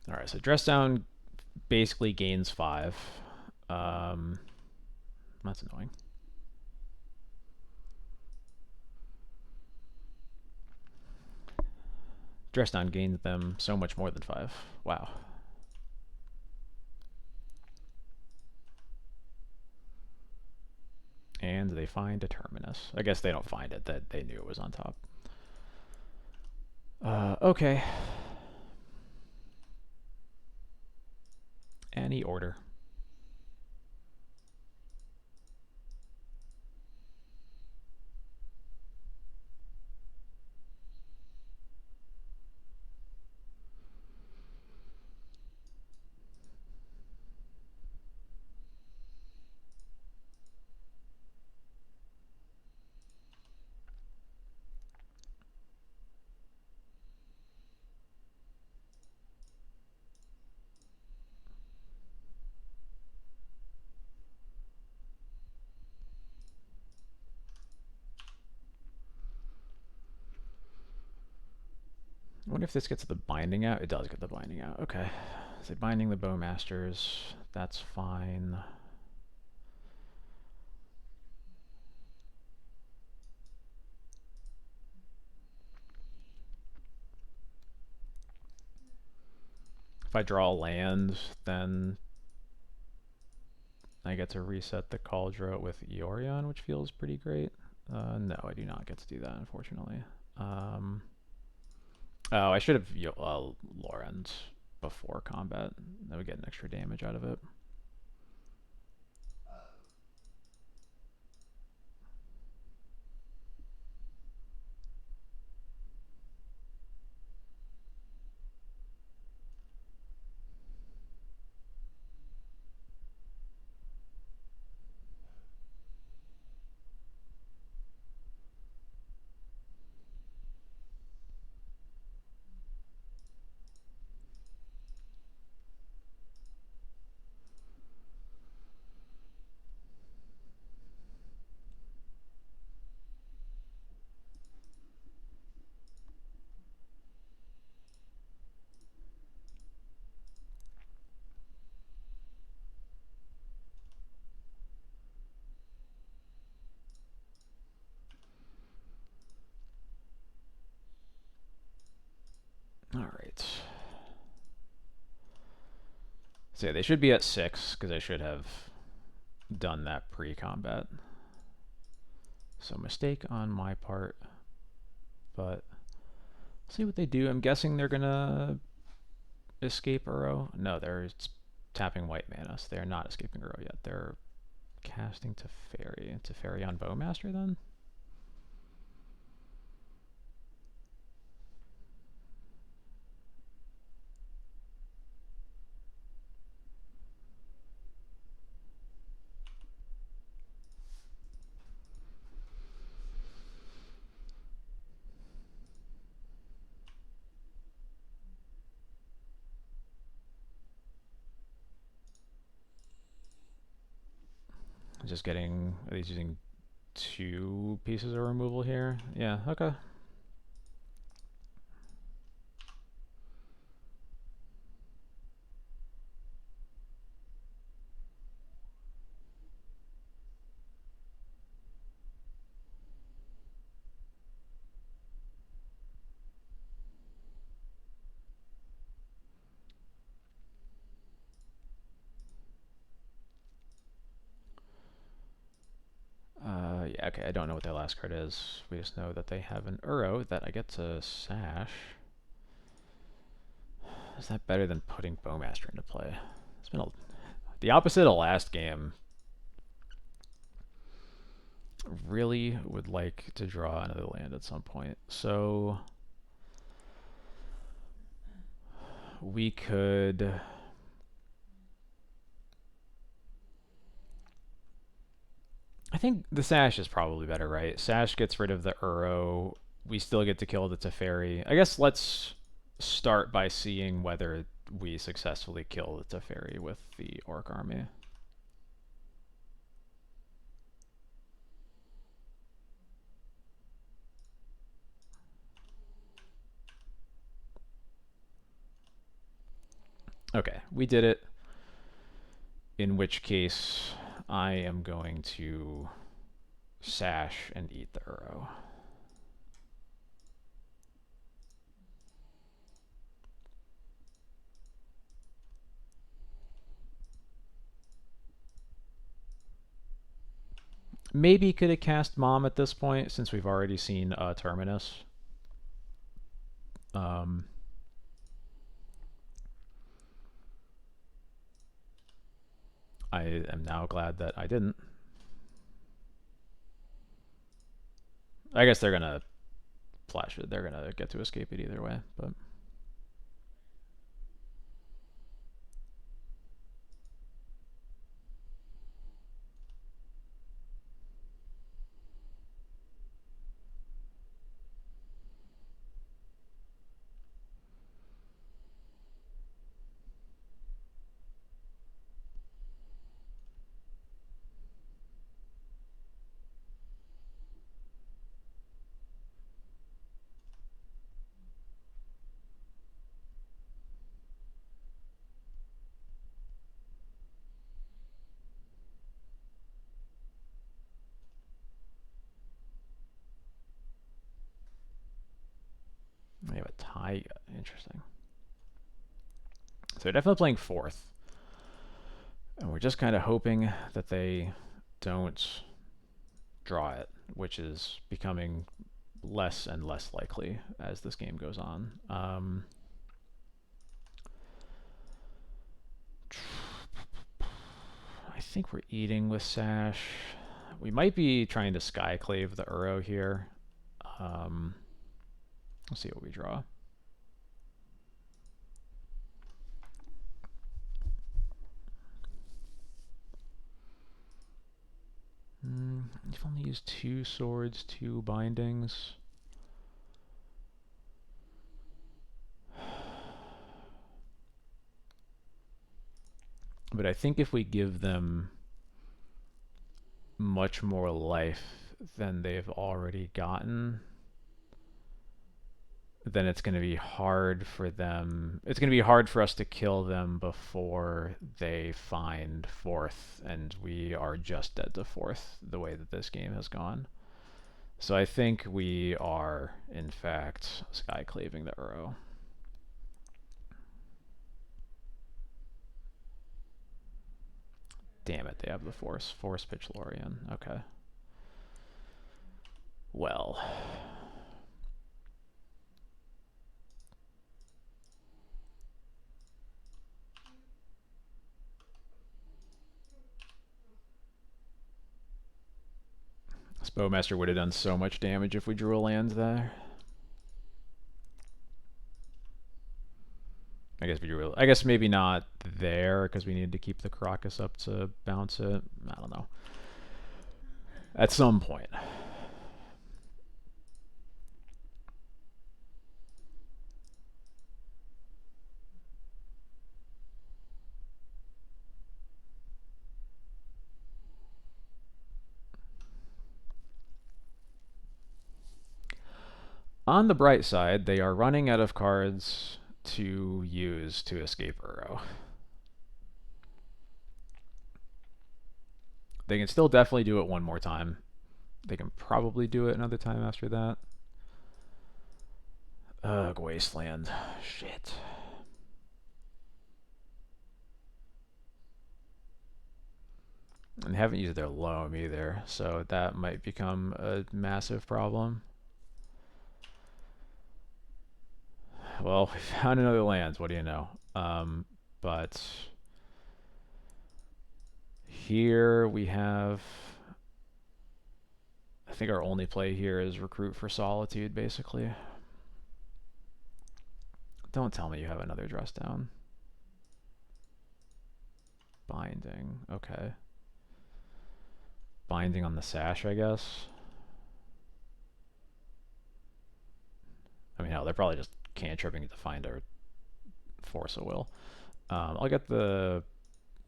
Speaker 1: Alright, so Dress Down basically gains 5. That's annoying. Dress Down gains them so much more than 5. Wow. And they find a Terminus. I guess they don't find it, that they knew it was on top. Okay. Any order. I wonder if this gets the binding out. It does get the binding out. Okay. So binding the bowmasters. That's fine. If I draw land, then I get to reset the Cauldron with Yorion, which feels pretty great. No, I do not get to do that, unfortunately. Oh, I should have Lorenz before combat. That would get an extra damage out of it. All right. So yeah, they should be at 6 because I should have done that pre-combat. So mistake on my part, but see what they do. I'm guessing they're gonna escape Uro. No, they're tapping white mana, so they're not escaping Uro yet. They're casting Teferi. Teferi on Bowmaster then? Just getting, are these using 2 pieces of removal here? Yeah, okay. Yeah, okay, I don't know what their last card is. We just know that they have an Uro that I get to sash. Is that better than putting Bowmaster into play? It's been the opposite of last game. Really would like to draw another land at some point. So we could... I think the Sash is probably better, right? Sash gets rid of the Uro. We still get to kill the Teferi. I guess let's start by seeing whether we successfully kill the Teferi with the Orc army. Okay, we did it. In which case, I am going to sash and eat the Uro. Maybe could have cast Mom at this point since we've already seen Terminus. I am now glad that I didn't. I guess they're gonna flash it. They're gonna get to escape it either way, but. Taiga. Interesting. So they're definitely playing fourth. And we're just kind of hoping that they don't draw it, which is becoming less and less likely as this game goes on. I think we're eating with Sash. We might be trying to Skyclave the Uro here. Let's see what we draw. You've only used 2 swords, 2 bindings. But I think if we give them much more life than they've already gotten, then it's going to be hard for them. It's going to be hard for us to kill them before they find fourth, and we are just dead to fourth the way that this game has gone. So I think we are, in fact, Skyclaving the Uro. Damn it, they have the Force. Force pitch Yorion. Okay. Well. This Bowmaster would have done so much damage if we drew a land there. I guess maybe not there because we needed to keep the Crocus up to bounce it. I don't know. At some point. On the bright side, they are running out of cards to use to escape Uro. They can still definitely do it one more time. They can probably do it another time after that. Ugh, Wasteland. Shit. And haven't used their loam either, so that might become a massive problem. Well, we found another land. What do you know? But here we have. I think our only play here is Recruit for Solitude, basically. Don't tell me you have another dress down. Binding. Okay. Binding on the Sash, I guess. I mean, hell, they're probably just cantripping to find our Force of Will. I'll get the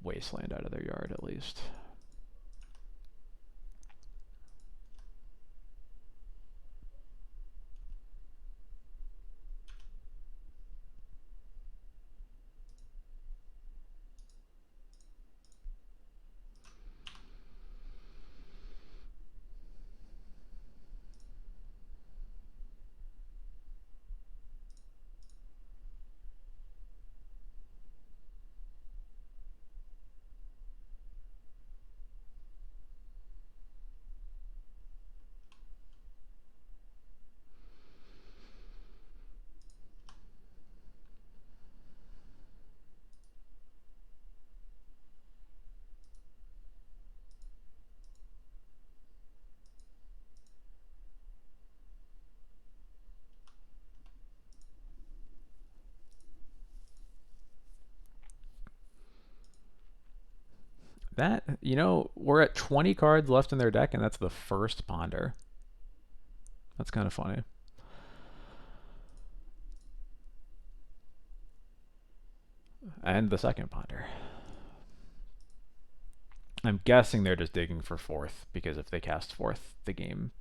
Speaker 1: Wasteland out of their yard at least. That, we're at 20 cards left in their deck, and that's the first Ponder. That's kind of funny. And the second Ponder. I'm guessing they're just digging for fourth, because if they cast fourth, the game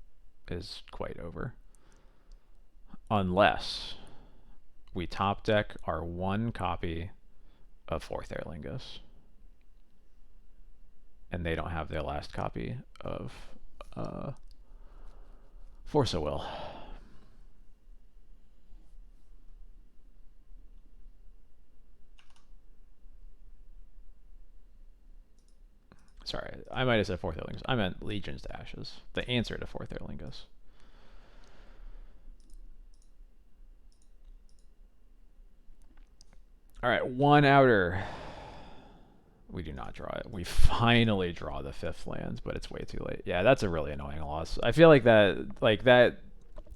Speaker 1: is quite over. Unless we top deck our one copy of fourth Aer Lingus, and they don't have their last copy of Force of Will. Sorry, I might have said Fourth Airlingus. I meant Legions to Ashes. The answer to Fourth Airlingus. All right, one outer. We do not draw it. We finally draw the 5th land, but it's way too late. Yeah, that's a really annoying loss. I feel like that,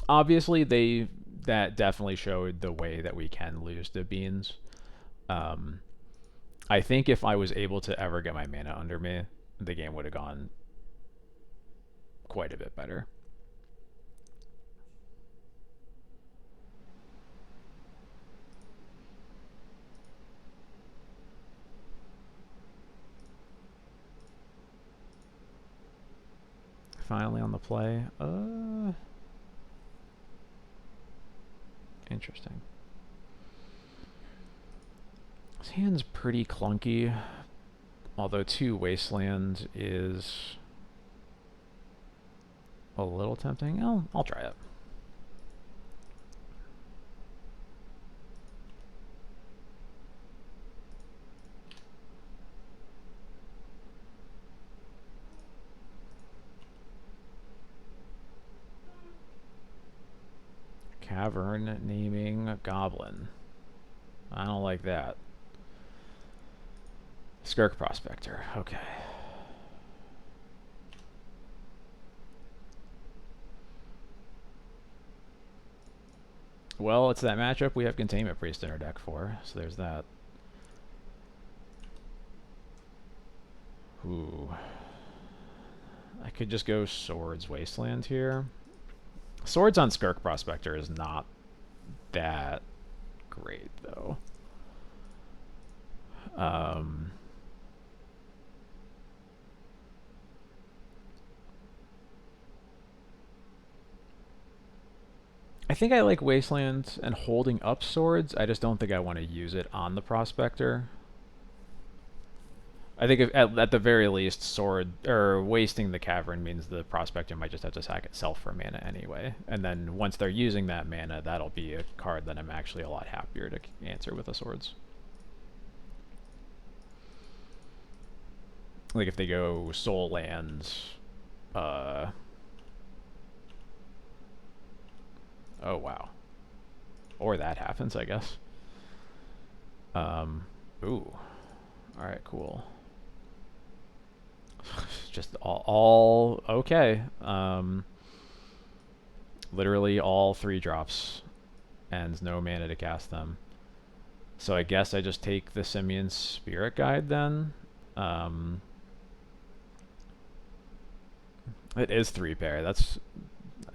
Speaker 1: obviously that definitely showed the way that we can lose to beans. I think if I was able to ever get my mana under me, the game would have gone quite a bit better. Finally on the play. Interesting. This hand's pretty clunky, although 2 Wasteland is a little tempting. I'll try it. Cavern naming Goblin. I don't like that. Skirk Prospector. Okay. Well, it's that matchup we have Containment Priest in our deck for, so there's that. Ooh. I could just go Swords Wasteland here. Swords on Skirk Prospector is not that great, though. I think I like Wasteland and holding up Swords. I just don't think I want to use it on the Prospector. I think if, at the very least, Sword or wasting the Cavern means the Prospector might just have to sack itself for mana anyway. And then once they're using that mana, that'll be a card that I'm actually a lot happier to answer with the Swords. Like if they go Soul Lands, oh wow. Or that happens, I guess. Ooh. Alright, cool. Just all okay. Literally all 3 drops and no mana to cast them. So I guess I just take the Simian Spirit Guide then. It is 3 pair. That's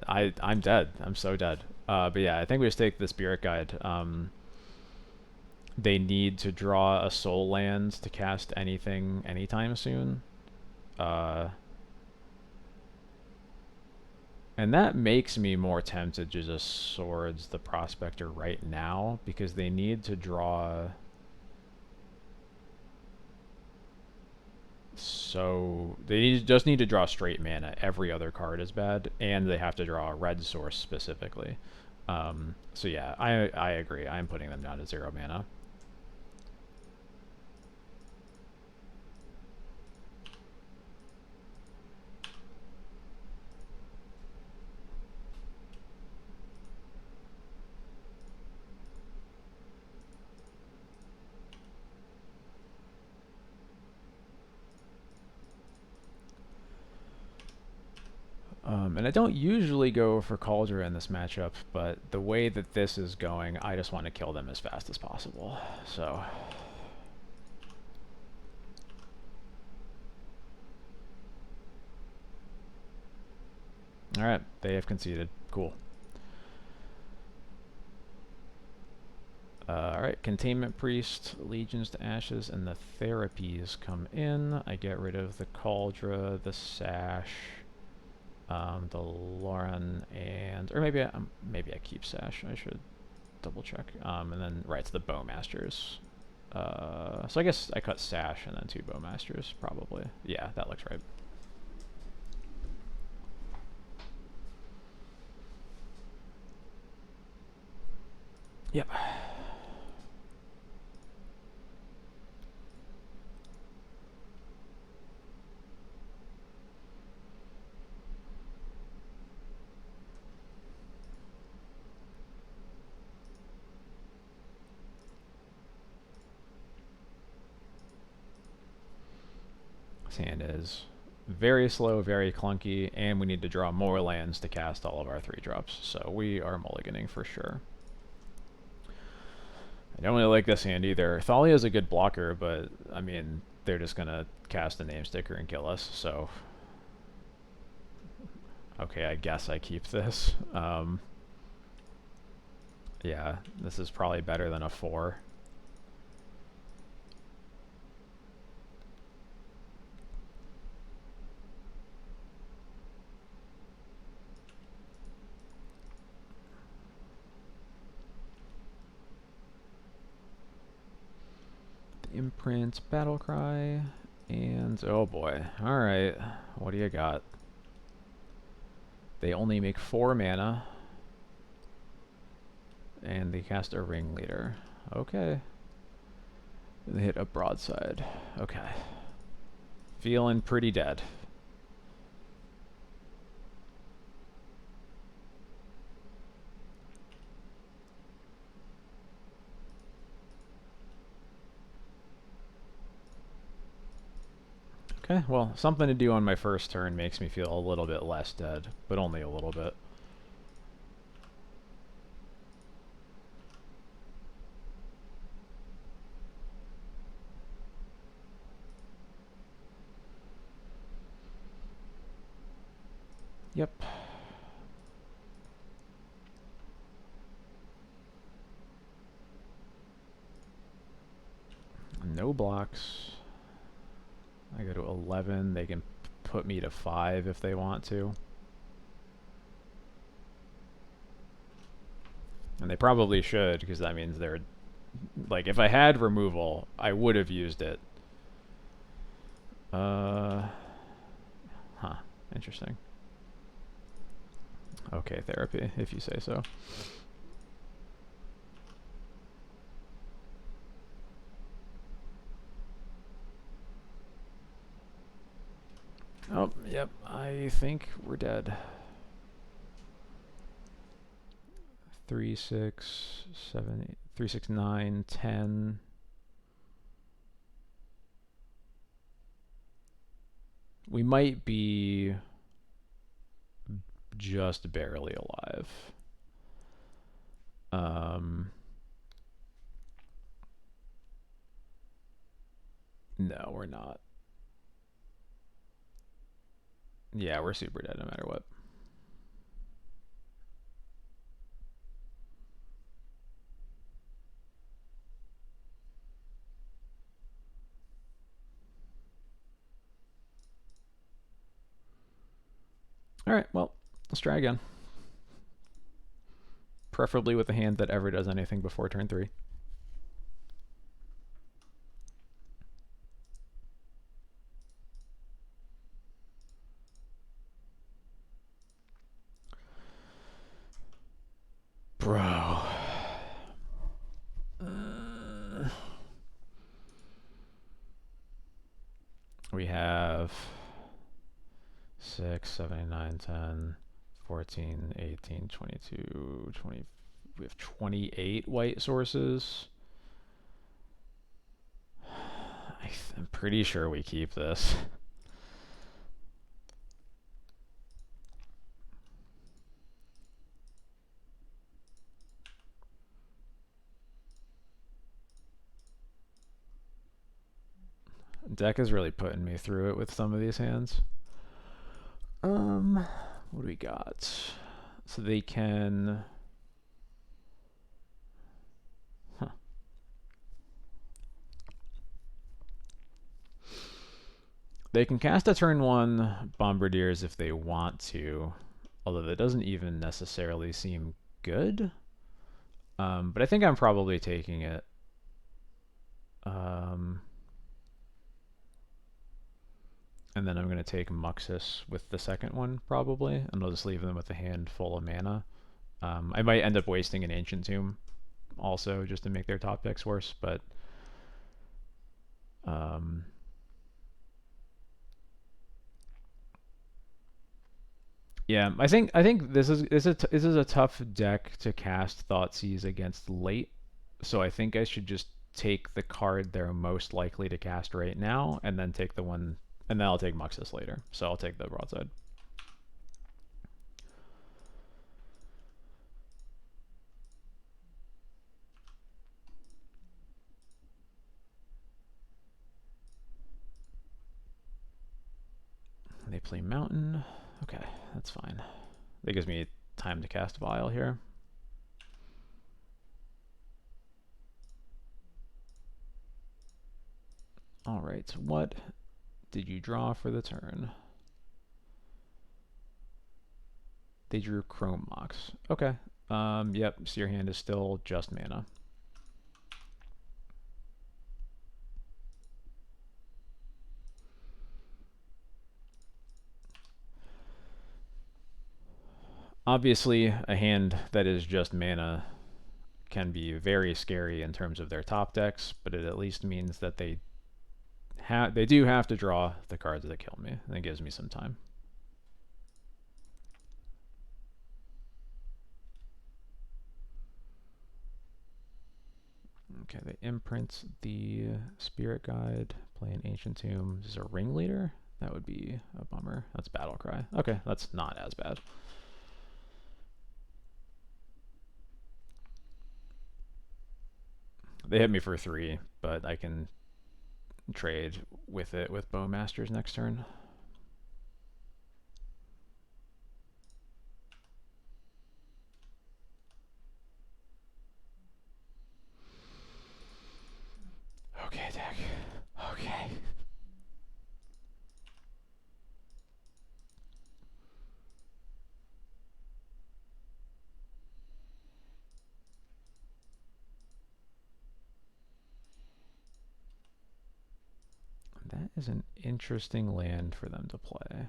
Speaker 1: I'm dead. I'm so dead. But yeah, I think we just take the Spirit Guide. They need to draw a Soul Land to cast anything anytime soon. And that makes me more tempted to just Swords the Prospector right now, because they need to draw... So they just need to draw straight mana. Every other card is bad, and they have to draw a red source specifically. So yeah, I agree. I'm putting them down to 0 mana. And I don't usually go for Cauldron in this matchup, but the way that this is going, I just want to kill them as fast as possible. So... Alright, they have conceded. Cool. Alright, Containment Priest, Legions to Ashes, and the Therapies come in. I get rid of the Cauldron, the Sash... the Lauren, and or maybe I keep Sash. I should double check. And then right, it's the Bowmasters. So I guess I cut Sash and then 2 Bowmasters probably. Yeah, that looks right. Yep. This hand is very slow, very clunky, and we need to draw more lands to cast all of our 3-drops. So we are mulliganing for sure. I don't really like this hand either. Thalia is a good blocker, but I mean, they're just gonna cast a name sticker and kill us, so okay, I guess I keep this. Yeah, this is probably better than a 4. Imprint, Battle Cry, and oh boy. Alright, what do you got? They only make 4 mana, and they cast a Ringleader. Okay. They hit a Broadside. Okay. Feeling pretty dead. Okay, well, something to do on my first turn makes me feel a little bit less dead, but only a little bit. Yep. No blocks. I go to 11. They can put me to 5 if they want to. And they probably should, because that means they're... Like, if I had removal, I would have used it. Huh. Interesting. Okay, therapy, if you say so. Oh, yep, I think we're dead. 3, 6, 7, 8, 3, 6, 9, 10. We might be just barely alive. No, we're not. Yeah, we're super dead no matter what. Alright, well, let's try again. Preferably with a hand that ever does anything before turn 3. Bro. We have 6, 7, 8, 9, 10, 14, 18, 22, 20. We have 28 white sources. I'm pretty sure we keep this. Deck is really putting me through it with some of these hands. What do we got? So they can... Huh. They can cast a turn 1 Bombardiers if they want to, although that doesn't even necessarily seem good. But I think I'm probably taking it. And then I'm going to take Muxus with the second one, probably, and I'll just leave them with a hand full of mana. I might end up wasting an Ancient Tomb also, just to make their top decks worse, but... yeah, I think this is a tough deck to cast Thoughtseize against late, so I think I should just take the card they're most likely to cast right now, and then take the one And then I'll take Muxus later. So I'll take the broadside. They play Mountain. Okay, that's fine. That gives me time to cast Vial here. Alright, so what did you draw for the turn? They drew Chrome Mox. Okay. Yep, so your hand is still just mana. Obviously, a hand that is just mana can be very scary in terms of their top decks, but it at least means that they do have to draw the cards that kill me. And it gives me some time. Okay, they imprint the Spirit Guide, play an Ancient Tomb. This is a Ringleader? That would be a bummer. That's Battle Cry. Okay, that's not as bad. They hit me for 3, but I can trade with it with Bowmasters next turn. Okay, deck. Okay. That is an interesting land for them to play.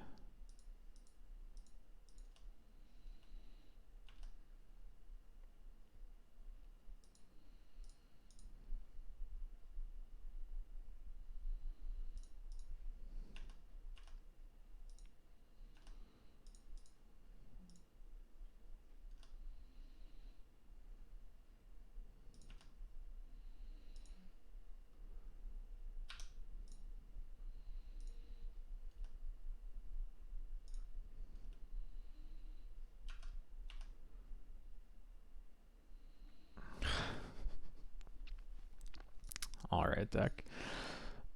Speaker 1: Alright, deck.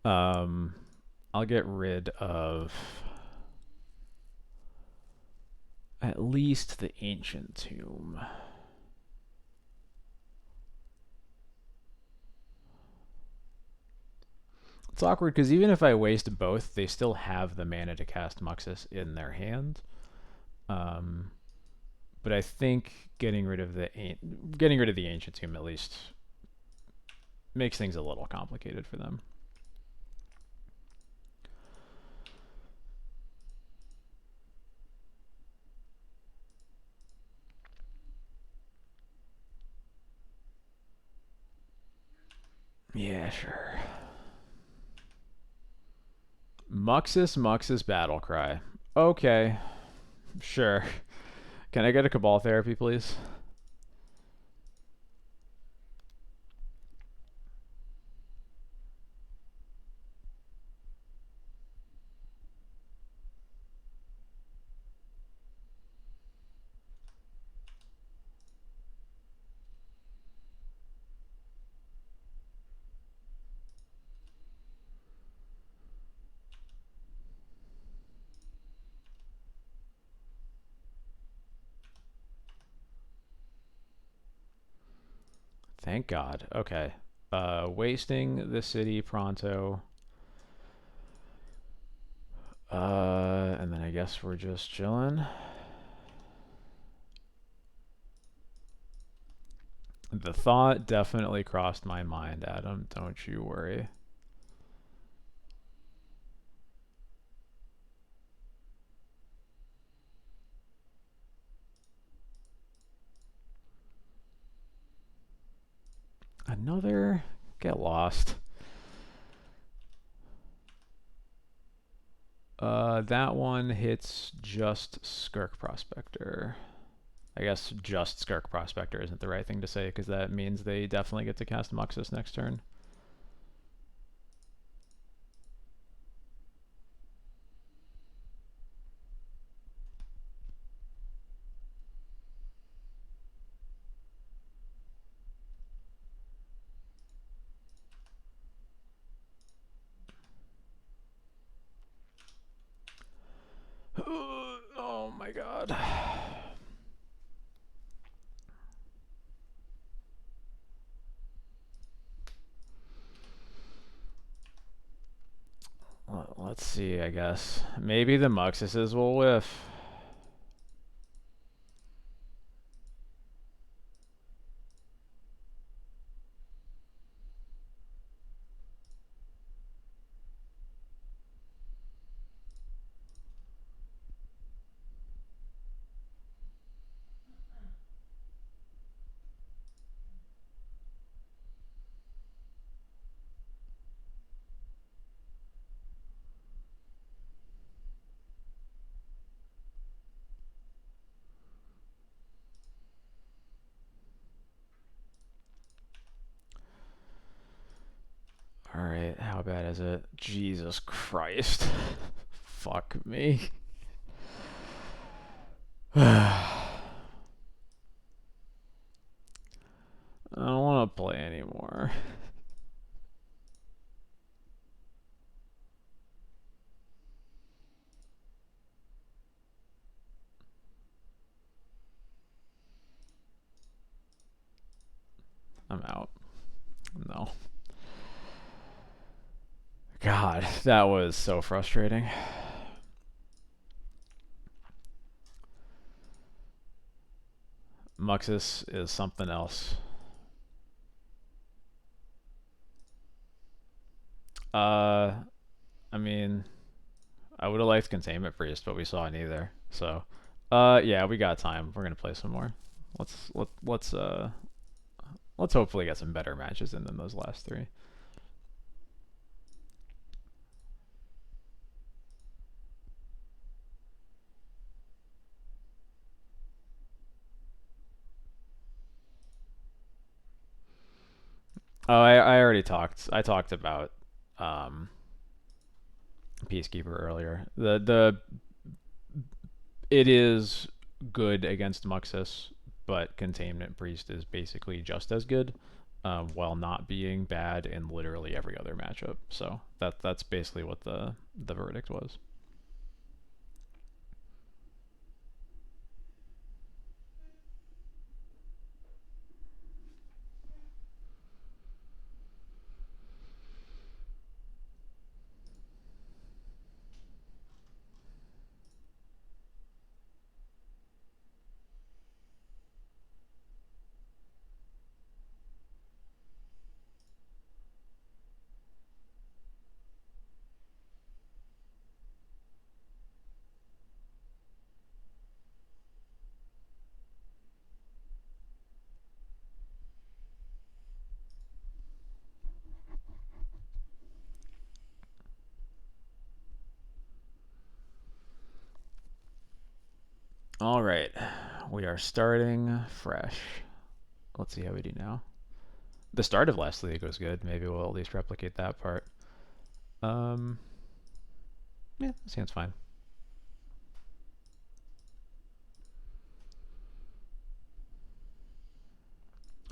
Speaker 1: I'll get rid of at least the Ancient Tomb. It's awkward because even if I waste both, they still have the mana to cast Muxus in their hand. But I think getting rid of the Ancient Tomb at least makes things a little complicated for them. Yeah, sure. Muxus Battle Cry. Okay, sure. Can I get a Cabal Therapy, please? Thank God. Okay. Wasting the city pronto. And then I guess we're just chilling. The thought definitely crossed my mind, Adam. Don't you worry. Another? Get lost. That one hits just Skirk Prospector. I guess just Skirk Prospector isn't the right thing to say because that means they definitely get to cast Muxus next turn. Let's see, I guess. Maybe the Muxuses will whiff. Alright, how bad is it? Jesus Christ. Fuck me. I don't want to play anymore. I'm out. No. God, that was so frustrating. Muxus is something else. I mean, I would have liked Containment Priest, but we saw neither. So, yeah, we got time. We're gonna play some more. Let's hopefully get some better matches in than those last three. Oh, I already talked. I talked about um, Peacekeeper earlier. The it is good against Muxus, but Containment Priest is basically just as good, while not being bad in literally every other matchup. So that's basically what the verdict was. All right, we are starting fresh. Let's see how we do now. The start of last league was good. Maybe we'll at least replicate that part. Um, yeah, this hand's fine.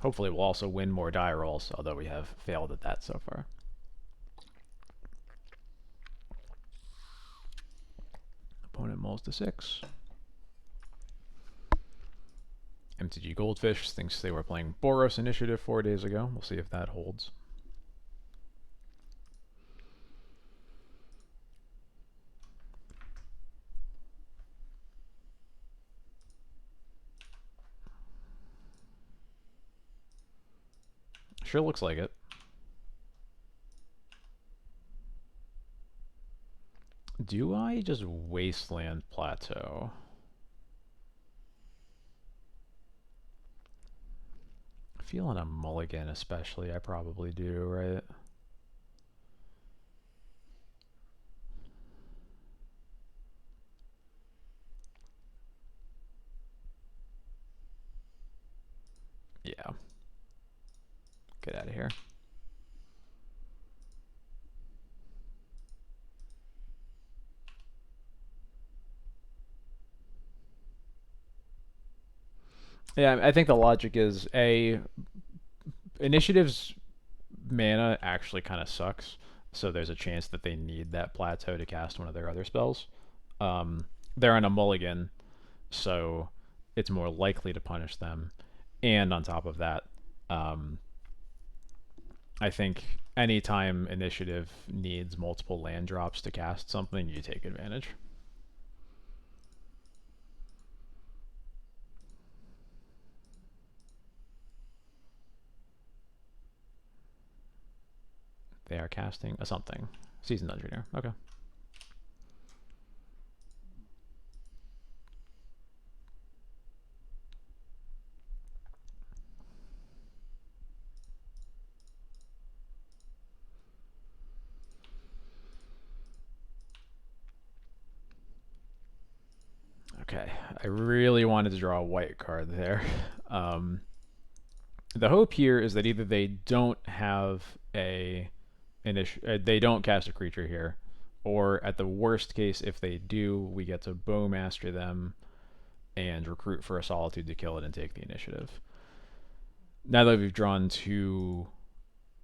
Speaker 1: Hopefully, we'll also win more die rolls, although we have failed at that so far. Opponent mulls to 6. MTG Goldfish thinks they were playing Boros Initiative 4 days ago. We'll see if that holds. Sure looks like it. Do I just Wasteland Plateau? Feeling a mulligan especially, I probably do, right? Yeah. Get out of here. Yeah, I think the logic is initiative's mana actually kind of sucks, so there's a chance that they need that plateau to cast one of their other spells. They're on a mulligan, so it's more likely to punish them. And on top of that, I think anytime initiative needs multiple land drops to cast something, you take advantage. They are casting a something. Seasoned Engineer. Okay. Okay. I really wanted to draw a white card there. Um, the hope here is that either they don't have they don't cast a creature here, or at the worst case, if they do, we get to Bowmaster them and recruit for a Solitude to kill it and take the initiative. Now that we've drawn two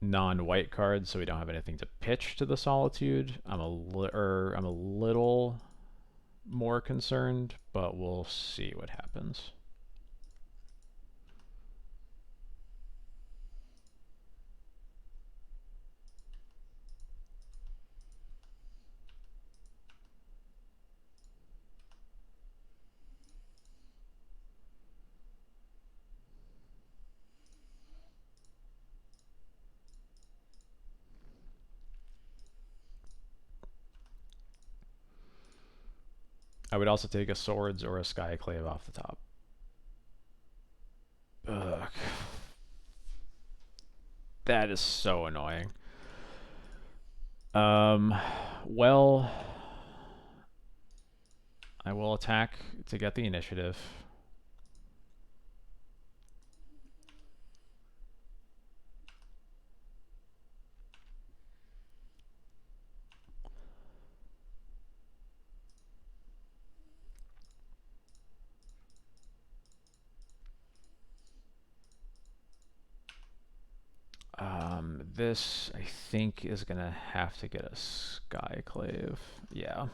Speaker 1: non-white cards, so we don't have anything to pitch to the Solitude, I'm a little more concerned, but we'll see what happens. I would also take a Swords or a Skyclave off the top. Ugh. That is so annoying. Well, I will attack to get the initiative. This, I think, is going to have to get a Skyclave. Yeah.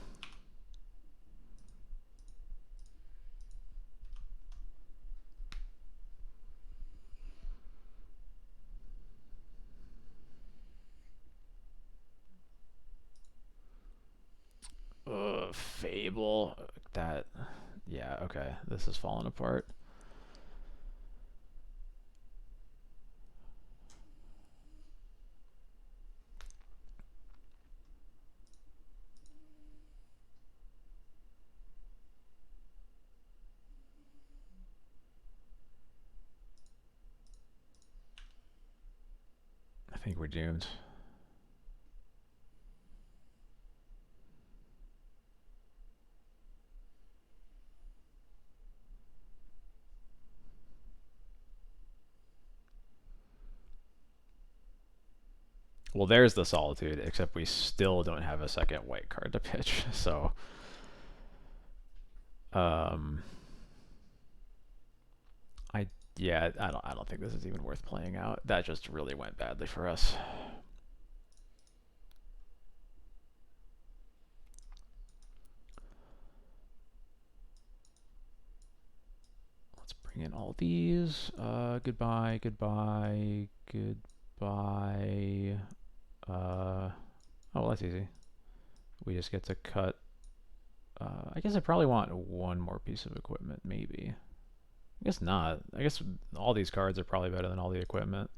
Speaker 1: Ugh, Fable. That, yeah, okay. This is falling apart. I think we're doomed. Well, there's the Solitude, except we still don't have a second white card to pitch. So, um, I yeah, I don't think this is even worth playing out. That just really went badly for us. Let's bring in all these. Goodbye, goodbye, goodbye. Oh, well, that's easy. We just get to cut. I guess I probably want one more piece of equipment, maybe. I guess not. I guess all these cards are probably better than all the equipment.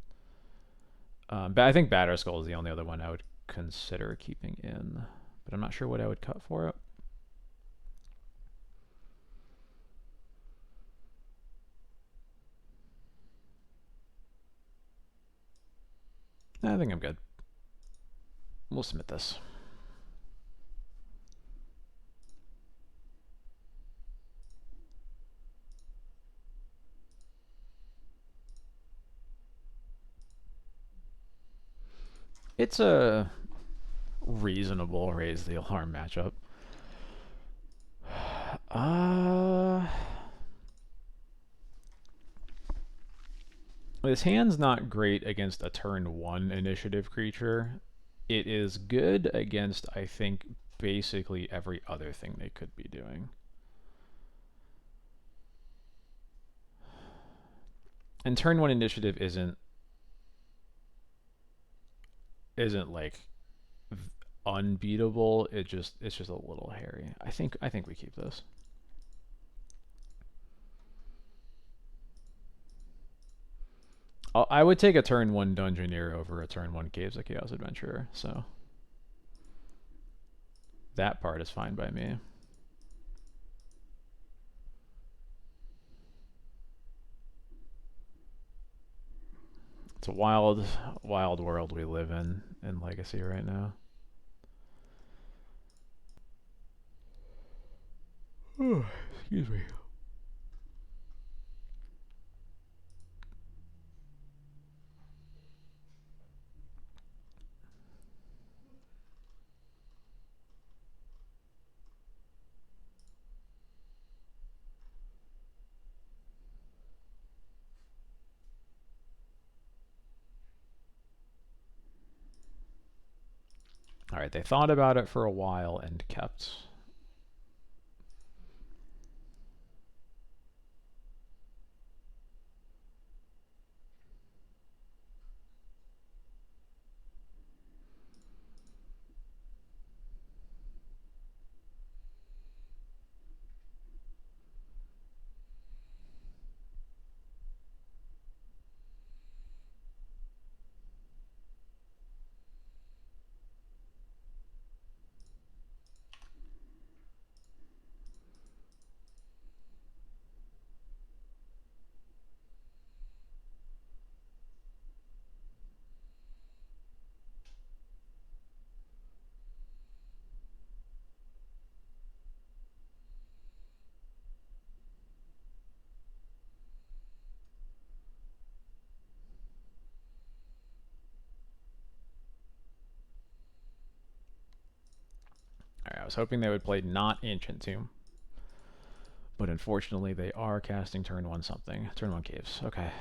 Speaker 1: But I think Batterskull is the only other one I would consider keeping in. But I'm not sure what I would cut for it. I think I'm good. We'll submit this. It's a reasonable raise the alarm matchup. This hand's not great against a turn 1 initiative creature. It is good against, I think, basically every other thing they could be doing. And turn 1 initiative isn't isn't like unbeatable. It's just a little hairy. I think we keep this. I would take a turn one Dungeoneer over a turn one Caves of Chaos Adventurer, so that part is fine by me. It's a wild, wild world we live in Legacy right now. Excuse me. All right, they thought about it for a while and kept. All right, I was hoping they would play not Ancient Tomb, but unfortunately they are casting turn one something. Turn one Caves. Okay.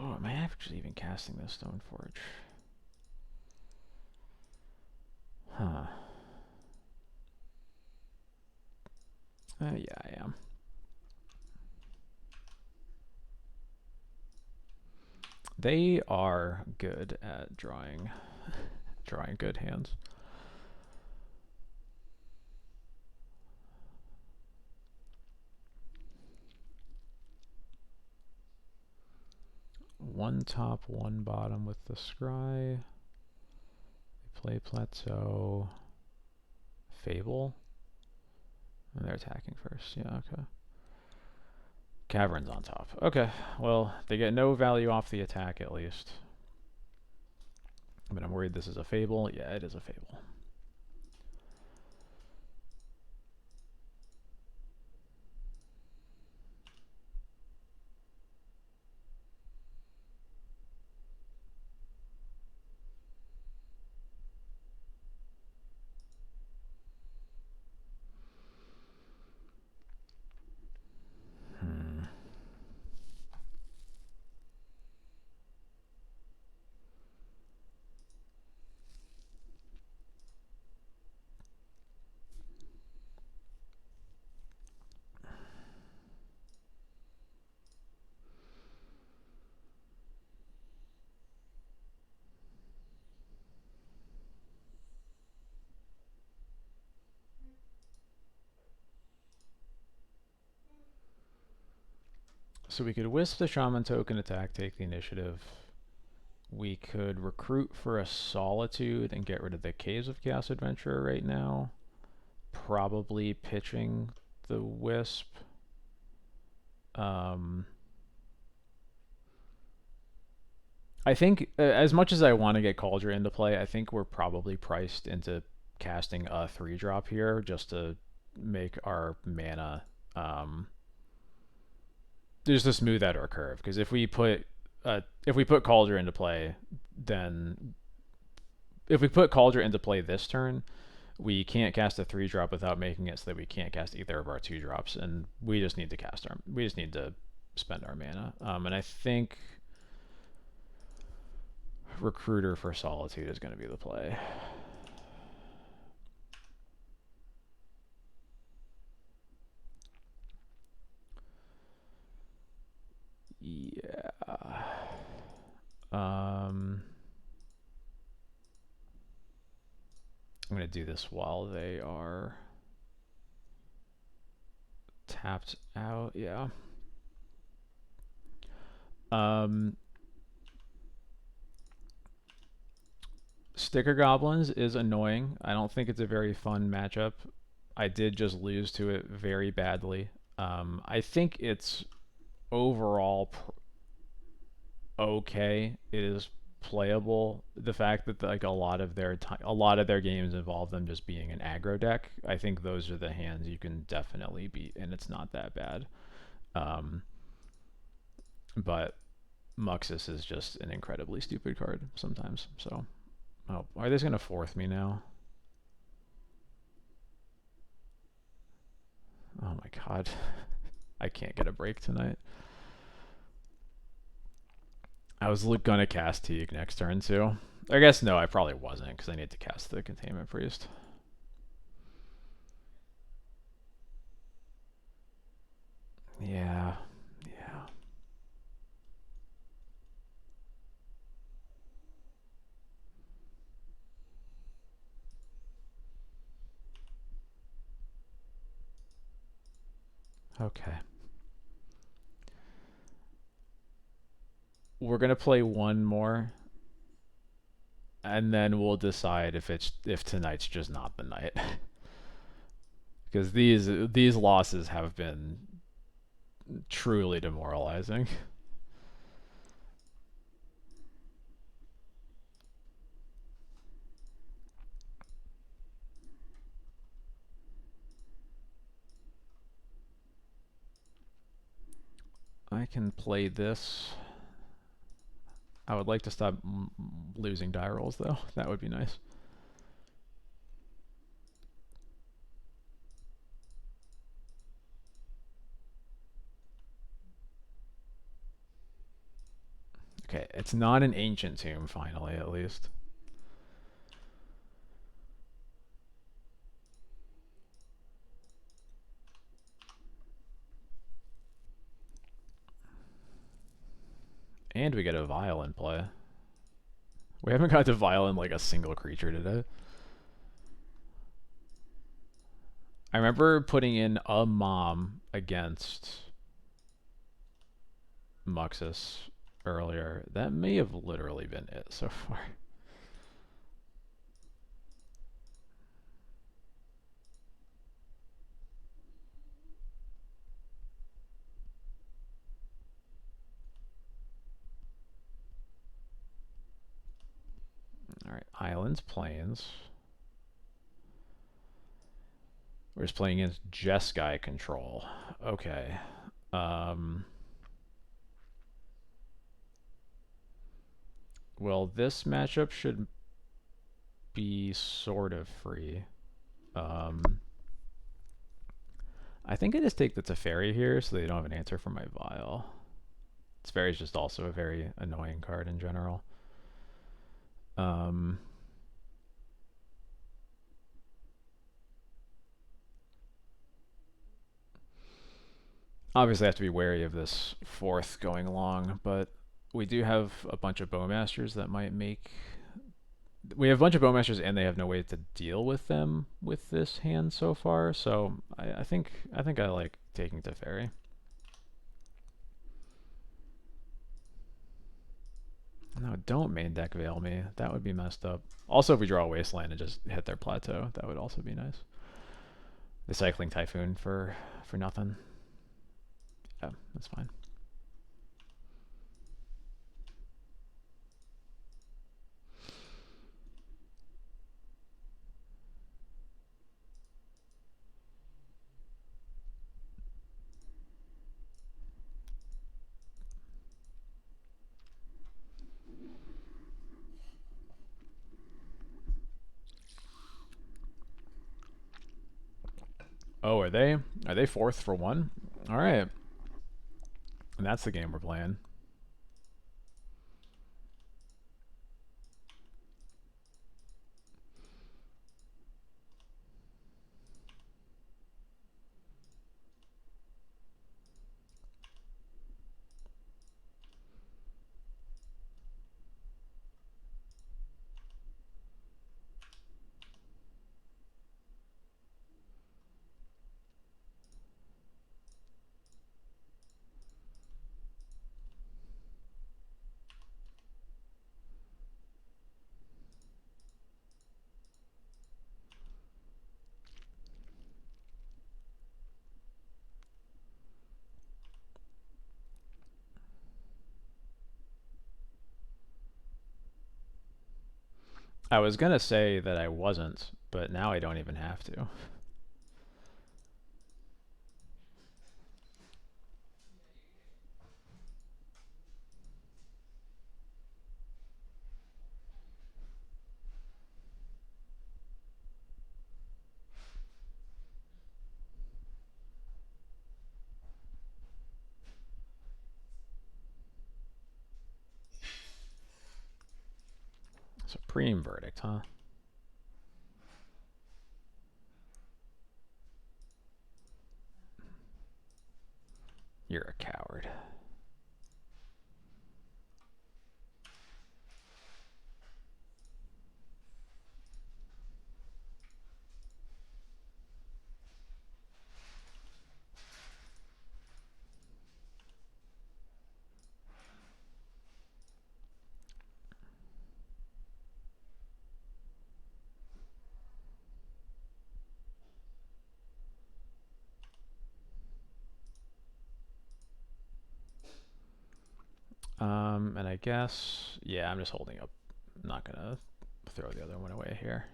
Speaker 1: Oh, am I actually even casting this Stoneforge? Huh. Yeah, I am. They are good at drawing good hands. One top, one bottom with the scry. They play Plateau. Fable. And they're attacking first. Yeah, okay. Cavern's on top. Okay, well, they get no value off the attack at least. But I'm worried this is a Fable. Yeah, it is a Fable. So we could wisp the Shaman token attack, take the initiative. We could recruit for a Solitude and get rid of the Caves of Chaos Adventurer right now. Probably pitching the Wisp. I think, as much as I want to get Cauldron into play, I think we're probably priced into casting a 3-drop here just to make our mana just to smooth out our curve. Because if we put Cauldron into play, then if we put Cauldron into play this turn, we can't cast a 3-drop without making it so that we can't cast either of our 2-drops, and we just need to spend our mana. And I think Recruiter for Solitude is going to be the play. Yeah. I'm going to do this while they are tapped out. Yeah. Sticker Goblins is annoying. I don't think it's a very fun matchup. I did just lose to it very badly. I think it's overall okay. It is playable. The fact that like a lot of their games involve them just being an aggro deck, I think those are the hands you can definitely beat, and it's not that bad. But Muxus is just an incredibly stupid card sometimes. So, oh, are they just gonna fourth me now? Oh my god, I can't get a break tonight. I was gonna cast Teague next turn too. I guess no, I probably wasn't because I need to cast the Containment Priest. Yeah, yeah. Okay. We're gonna play one more, and then we'll decide if tonight's just not the night. Because these losses have been truly demoralizing. I can play this. I would like to stop losing die rolls though. That would be nice. Okay, it's not an ancient tomb finally, at least. And we get a violent play. We haven't got to violent like a single creature today. I remember putting in a mom against Muxus earlier. That may have literally been it so far. Alright, islands, plains. We're just playing against Jeskai control. Okay. Well, this matchup should be sort of free. I think I just take the Teferi here so they don't have an answer for my Vial. Teferi is just also a very annoying card in general. Obviously, I have to be wary of this fourth going along, but we do have a bunch of Bowmasters that might make. We have a bunch of Bowmasters, and they have no way to deal with them with this hand so far. So I think I like taking Teferi. No, don't main deck Veil me. That would be messed up. Also, if we draw a Wasteland and just hit their plateau, that would also be nice. The Cycling Typhoon for nothing. Yeah, that's fine. Oh, are they fourth for one? All right, and that's the game we're playing. I was gonna say that I wasn't, but now I don't even have to. Supreme verdict, huh? You're a coward. And I guess, yeah, I'm just holding up. I'm not gonna throw the other one away here.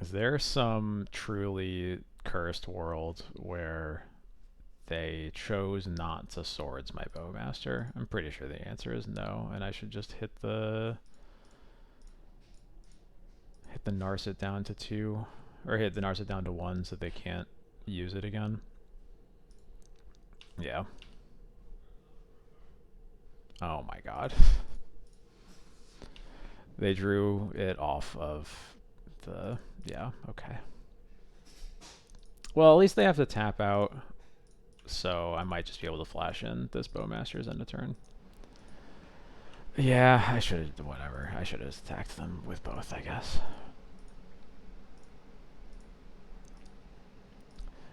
Speaker 1: Is there some truly cursed world where they chose not to swords my bowmaster? I'm pretty sure the answer is no, and I should just hit the Narset down to 2, or hit the Narset down to 1 so they can't use it again. Yeah. Oh my god. They drew it off of the... Yeah, okay. Well, at least they have to tap out, so I might just be able to flash in this Bowmaster's end of turn. Yeah, I should have... Whatever. I should have attacked them with both, I guess.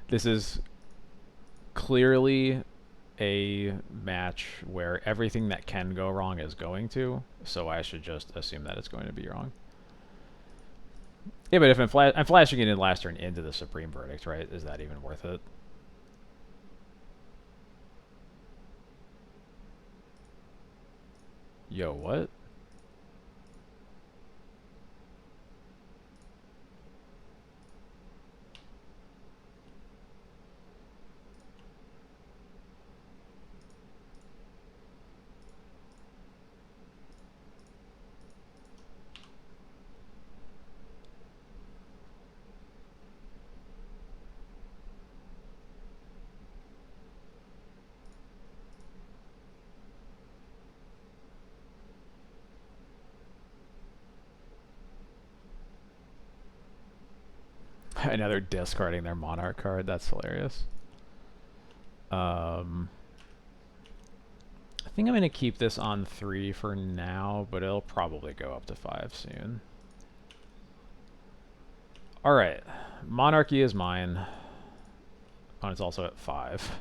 Speaker 1: This is clearly a match where everything that can go wrong is going to, so I should just assume that it's going to be wrong. Yeah, but if I'm flashing it in last turn into the Supreme Verdict, right? Is that even worth it? Yo, what? Another discarding their Monarch card. That's hilarious. I think I'm going to keep this on 3 for now, but it'll probably go up to 5 soon. Alright. Monarchy is mine. Oh, it's also at 5.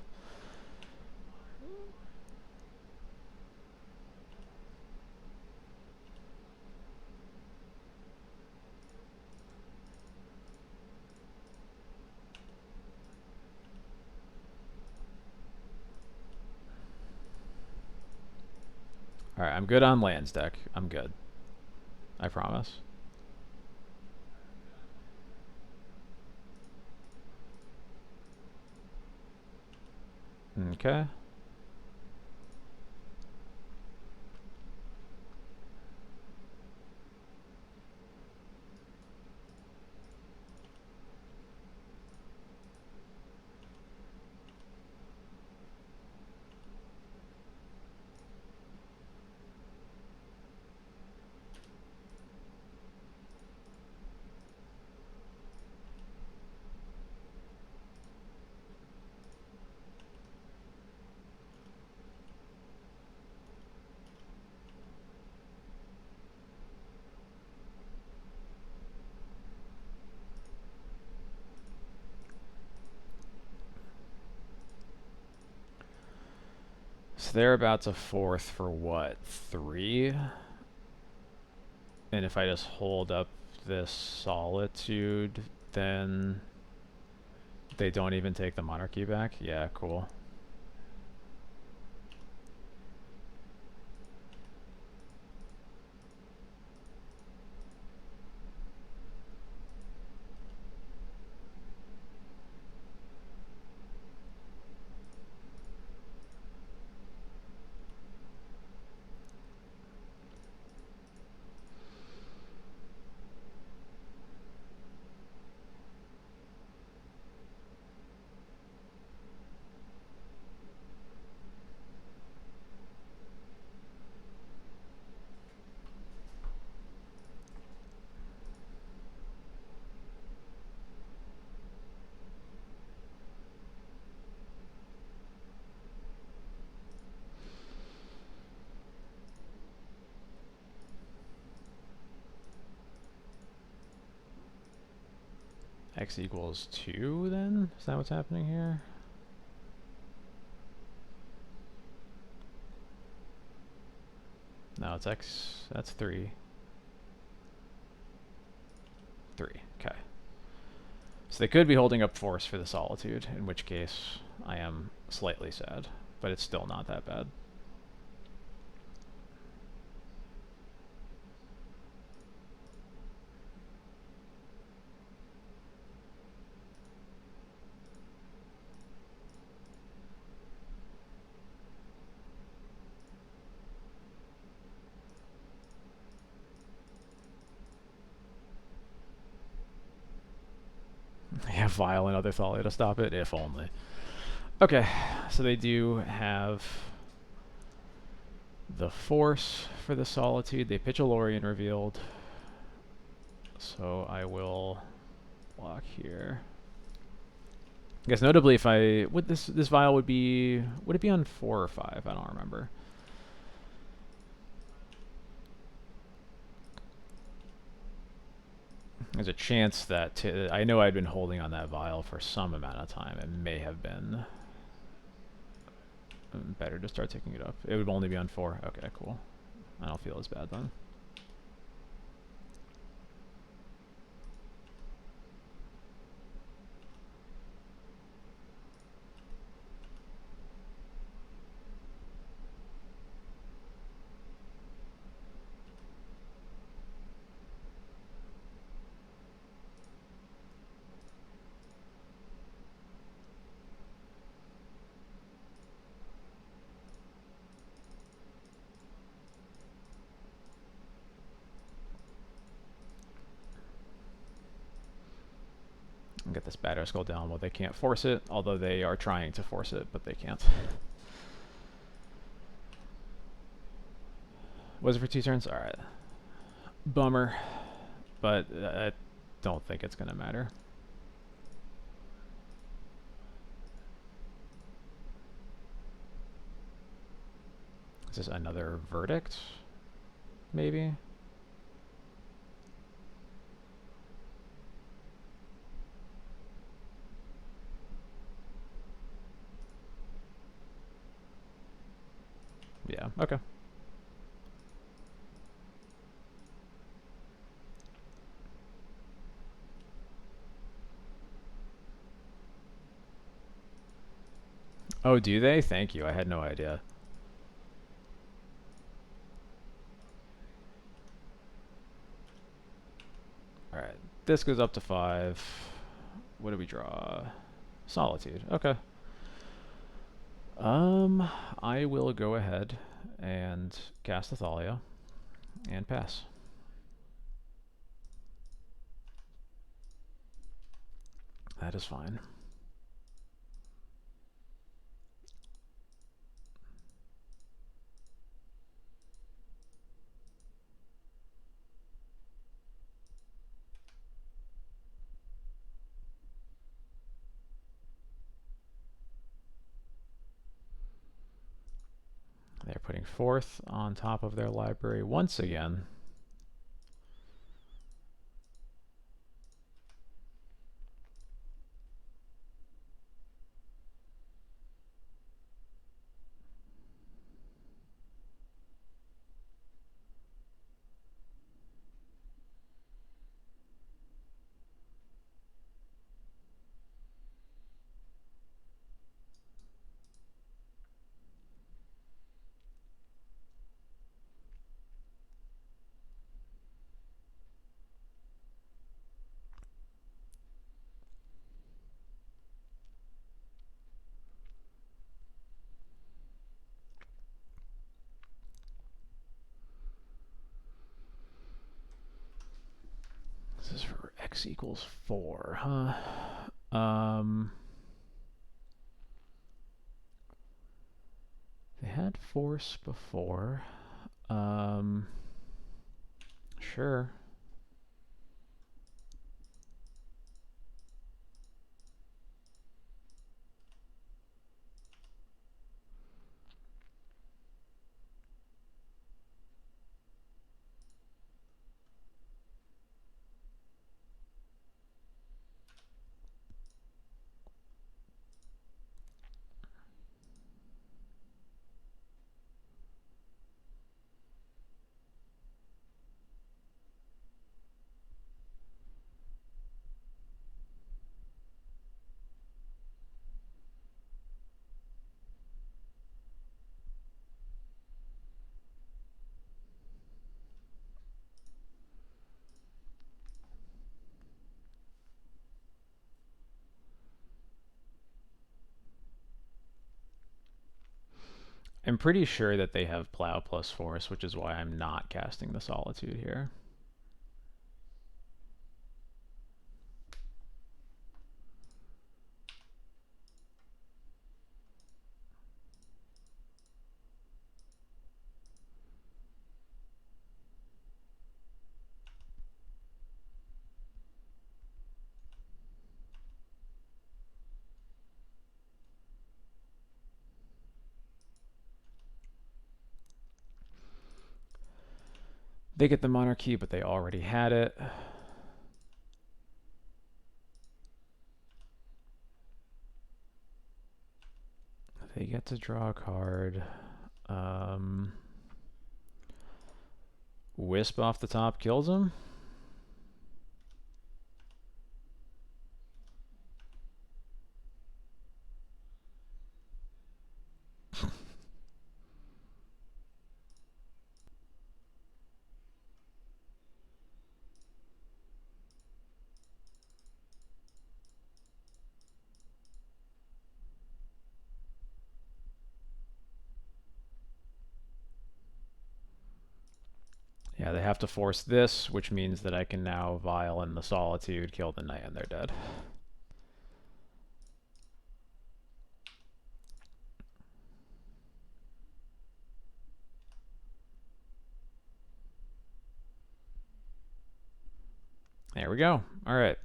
Speaker 1: Alright, I'm good on lands deck. I'm good. I promise. Okay. So they're about to fourth for what? 3? And if I just hold up this solitude, then they don't even take the monarchy back? Yeah, cool. X equals 2 then? Is that what's happening here? No, it's X. That's 3. 3. Okay. So they could be holding up force for the solitude, in which case I am slightly sad, but it's still not that bad. Yeah, Vile and other Thalia to stop it, if only. Okay, so they do have the force for the solitude. They pitch a Yorion revealed. So I will block here. I guess notably, if I would this vial would it be on 4 or 5? I don't remember. There's a chance that I know I'd been holding on that vial for some amount of time. It may have been better to start taking it up. It would only be on 4. Okay, cool. I don't feel as bad then. Get this Batter Skull down. Well, they can't force it, although they are trying to force it, but they can't. Was it for 2 turns? Alright. Bummer. But I don't think it's going to matter. Is this another verdict? Maybe? Yeah, okay. Oh, do they? Thank you. I had no idea. This goes up to 5. What do we draw? Solitude. Okay. I will go ahead and cast Athalia and pass. That is fine. They're putting 4th on top of their library once again. This is for x equals 4, huh? They had force before. Sure. I'm pretty sure that they have plow plus force, which is why I'm not casting the solitude here. They get the monarchy, but they already had it. They get to draw a card. Wisp off the top kills them. Yeah, they have to force this, which means that I can now Violin the Solitude, kill the knight, and they're dead. There we go. All right.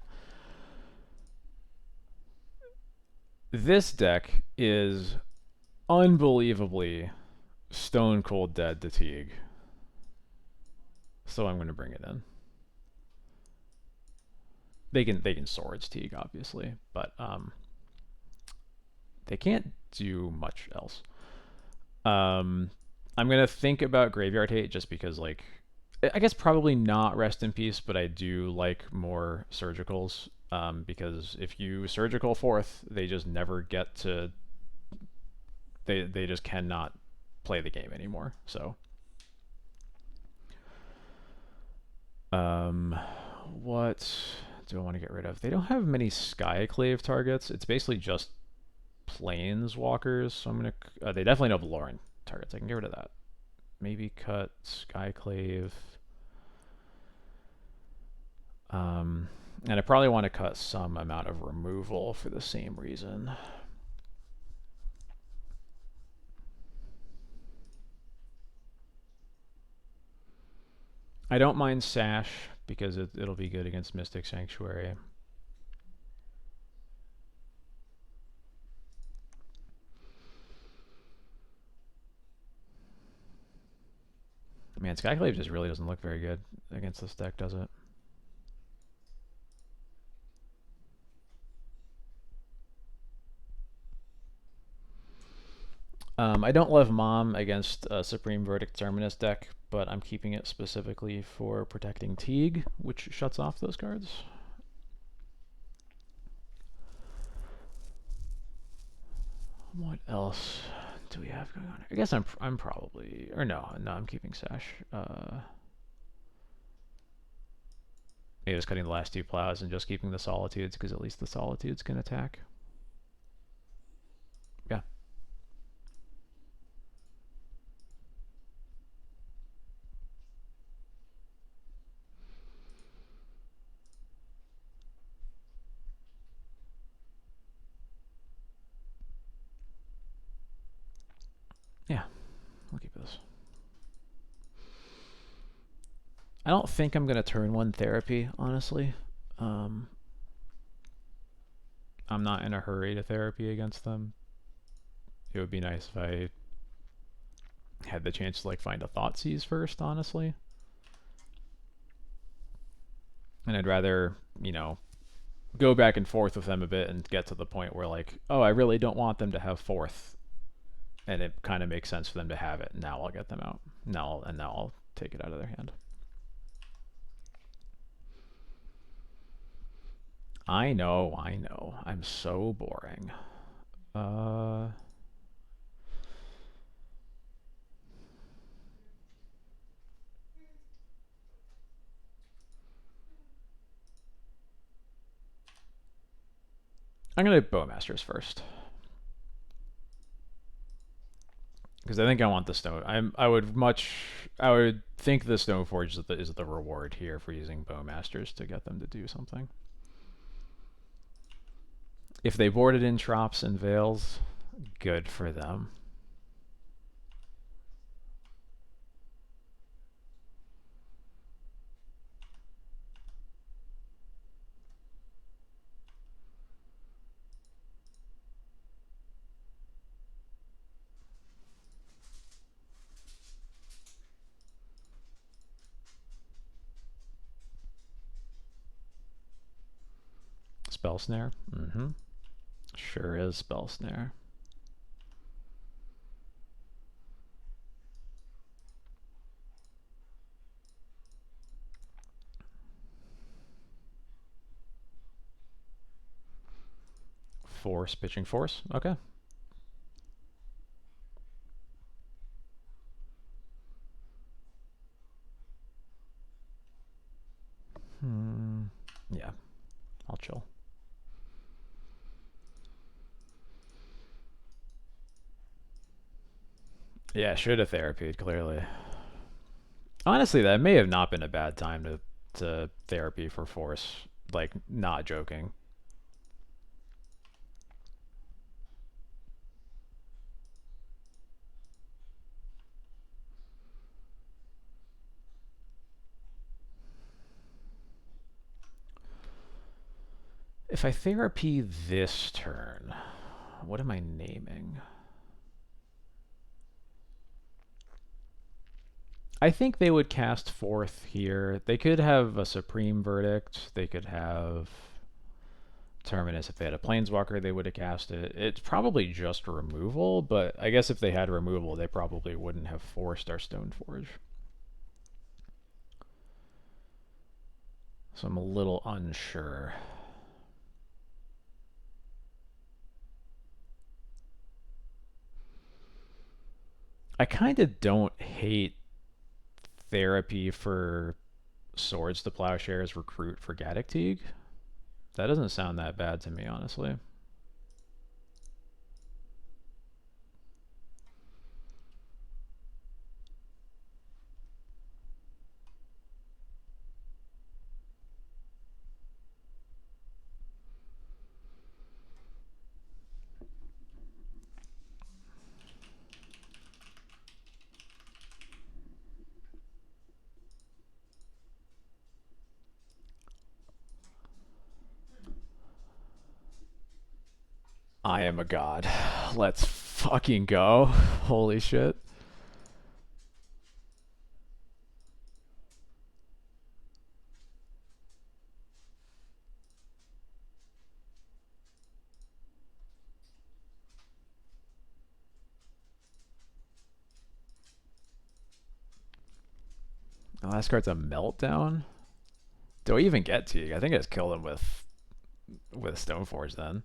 Speaker 1: This deck is unbelievably stone cold dead to Teague. So I'm going to bring it in. They can swords Teague, obviously, but they can't do much else. I'm gonna think about Graveyard Hate just because, like, I guess probably not Rest in Peace, but I do like more surgicals. Because if you surgical 4th, they just never get to. They just cannot play the game anymore. So. What do I want to get rid of? They don't have many Skyclave targets. It's basically just Planeswalkers. So I'm going to... they definitely don't have Lauren targets. I can get rid of that. Maybe cut Skyclave. And I probably want to cut some amount of removal for the same reason. I don't mind Sash because it'll be good against Mystic Sanctuary. Man, Skyclave just really doesn't look very good against this deck, does it? I don't love Mom against a Supreme Verdict Terminus deck, but I'm keeping it specifically for protecting Teague, which shuts off those cards. What else do we have going on? I guess I'm probably, or no, I'm keeping Sash. Maybe just cutting the last two plows and just keeping the Solitudes, because at least the Solitudes can attack. Yeah. Yeah, I'll keep this. I don't think I'm going to turn one Therapy, honestly. I'm not in a hurry to Therapy against them. It would be nice if I had the chance to like find a Thoughtseize first, honestly. And I'd rather, you know, go back and forth with them a bit and get to the point where like, oh, I really don't want them to have fourth. And it kind of makes sense for them to have it. Now I'll get them out. Now I'll take it out of their hand. I know. I'm so boring. I'm gonna Bowmasters first. Because I think I want the stone. I would think the Stoneforge is the reward here for using Bowmasters to get them to do something. If they boarded in Trops and Veils, good for them. Spell Snare? Mm-hmm. Sure is Spell Snare. Force, pitching force. Okay. Yeah. I'll chill. Yeah, should have therapied, clearly. Honestly, that may have not been a bad time to therapy for force. Like, not joking. If I therapy this turn, what am I naming? I think they would cast fourth here. They could have a Supreme Verdict. They could have Terminus. If they had a Planeswalker, they would have cast it. It's probably just removal, but I guess if they had removal, they probably wouldn't have forced our Stoneforge. So I'm a little unsure. I kind of don't hate therapy for Swords to Plowshares Recruit for Gaddock Teague. That doesn't sound that bad to me, honestly. I am a god. Let's fucking go. Holy shit. The last card's a meltdown. Do I even get Teague? I think I just killed him with Stoneforge then.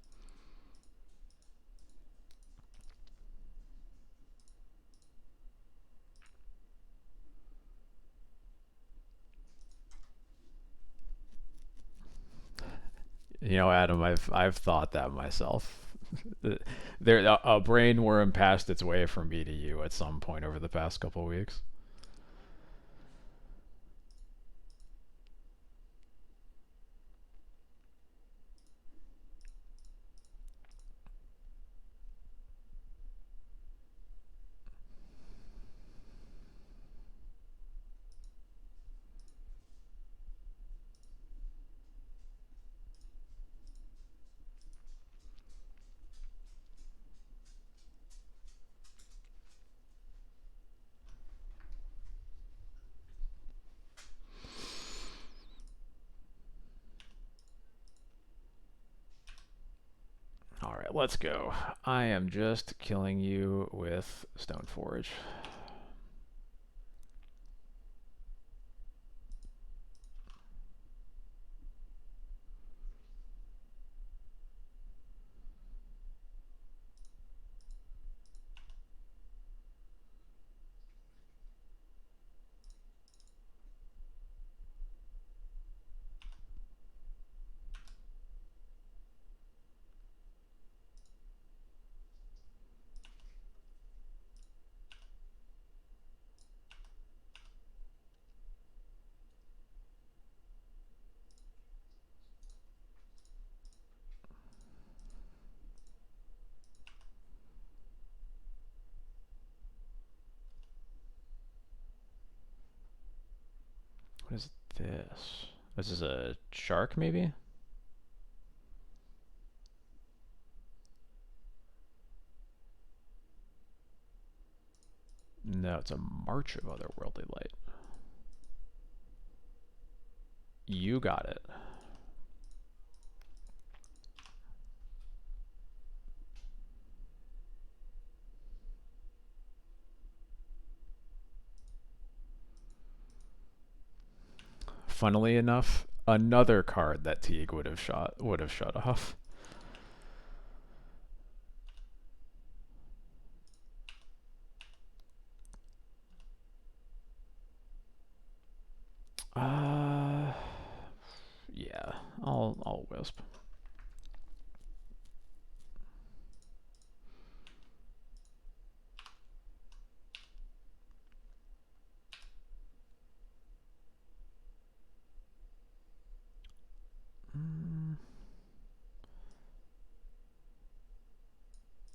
Speaker 1: You know, Adam, I've thought that myself. There, a brain worm passed its way from me to you at some point over the past couple weeks. All right, let's go. I am just killing you with Stoneforge. What is this? This is a shark, maybe? No, it's a March of Otherworldly Light. You got it. Funnily enough, another card that Teague would have shut off. Uh, yeah, I'll wisp.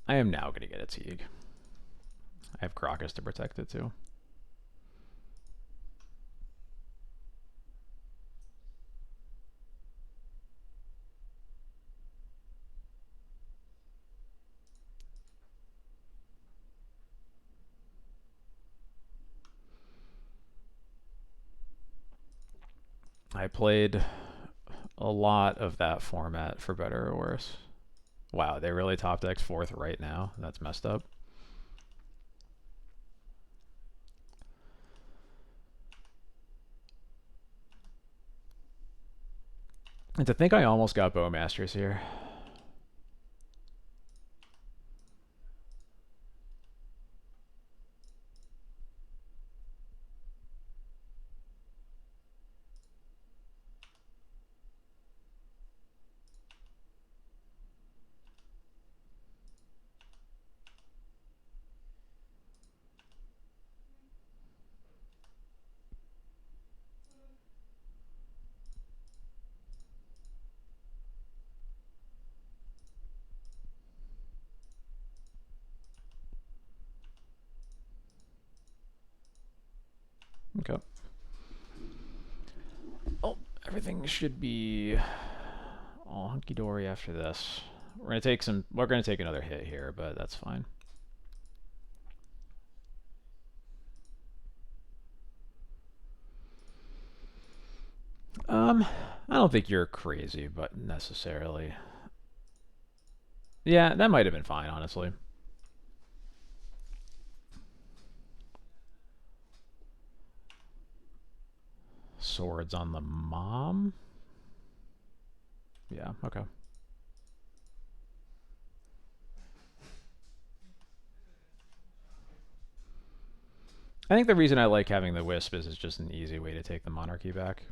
Speaker 1: I am now gonna get a Teague. I have Crocus to protect it too. I played a lot of that format for better or worse. Wow, they really top deck's fourth right now. That's messed up. And to think I almost got Bowmasters here. Okay. Oh, everything should be all hunky dory after this. We're gonna take some. We're gonna take another hit here, but that's fine. I don't think you're crazy, but necessarily. Yeah, that might have been fine, honestly. Swords on the mom? Yeah, okay. I think the reason I like having the Wisp is it's just an easy way to take the monarchy back.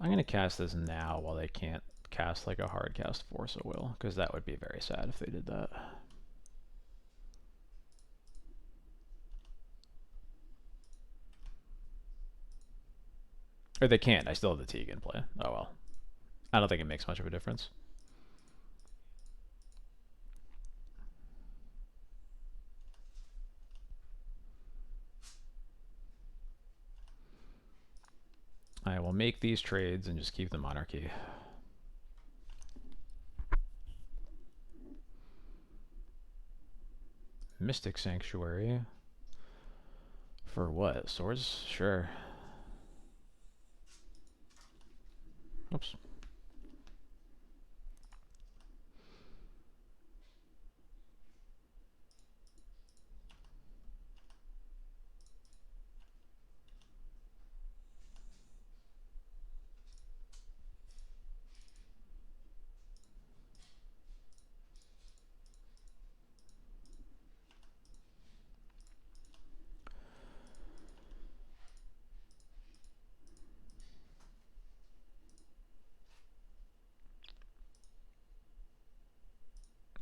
Speaker 1: I'm gonna cast this now while they can't cast like a hard cast Force of Will, because that would be very sad if they did that. Or they can't. I still have the Teague in play. Oh well. I don't think it makes much of a difference. I will make these trades and just keep the monarchy. Mystic Sanctuary. For what? Swords? Sure. Oops.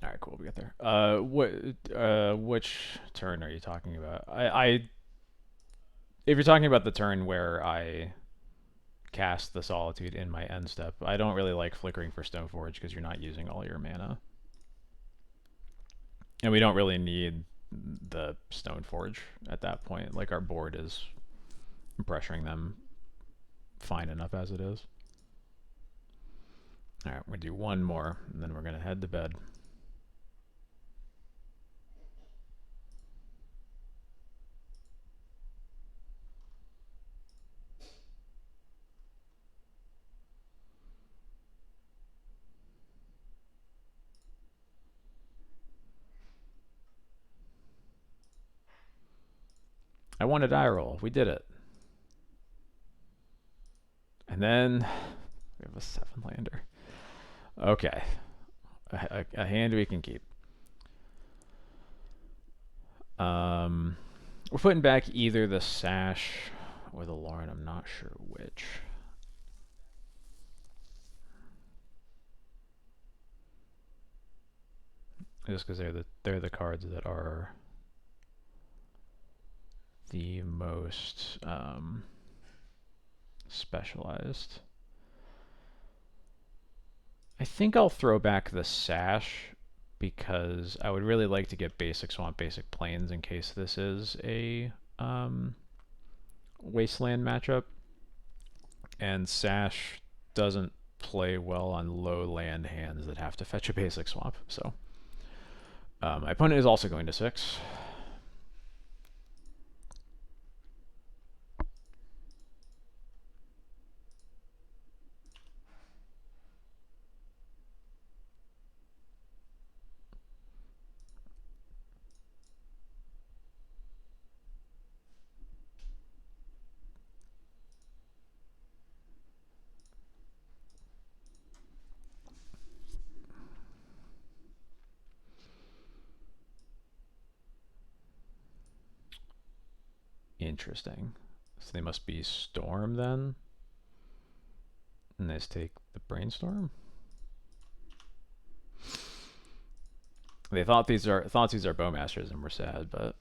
Speaker 1: All right, cool. We got there. Which turn are you talking about? If you're talking about the turn where I cast the Solitude in my end step, I don't really like flickering for Stoneforge because you're not using all your mana, and we don't really need the Stoneforge at that point. Like our board is pressuring them fine enough as it is. All right, we're gonna do one more, and then we're gonna head to bed. I won a die roll. We did it. And then we have a 7-lander. Okay. A hand we can keep. We're putting back either the Sash or the Lauren. I'm not sure which. Just because they're the cards that are the most specialized. I think I'll throw back the Sash because I would really like to get basic Swamp, basic Plains in case this is a Wasteland matchup. And Sash doesn't play well on low land hands that have to fetch a basic Swamp. So my opponent is also going to 6. Interesting. So they must be Storm then? And they just take the Brainstorm? They thought these are Bowmasters and we're sad, but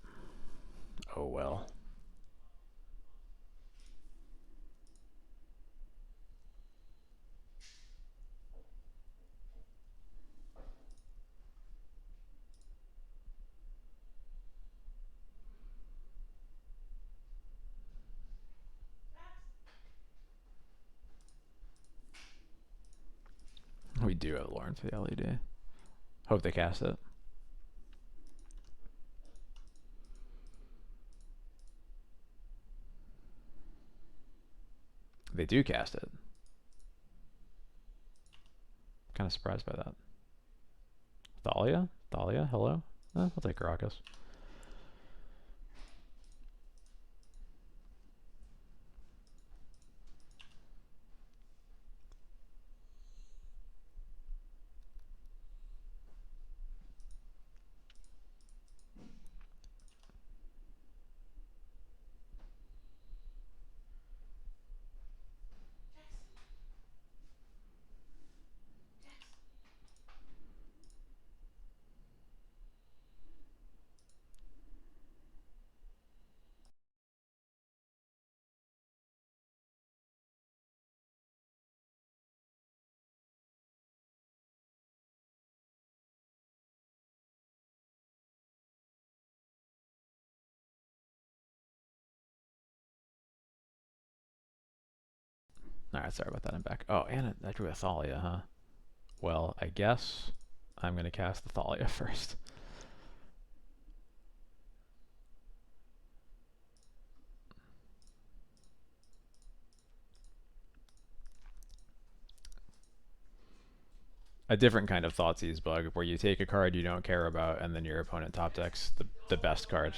Speaker 1: oh well. We do have Lauren for the LED. Hope they cast it. They do cast it. Kind of surprised by that. Thalia? Thalia? Hello? I'll take Caracas. Alright, sorry about that. I'm back. Oh, and I drew a Thalia, huh? Well, I guess I'm going to cast the Thalia first. A different kind of Thoughtseize bug where you take a card you don't care about and then your opponent top decks the best card.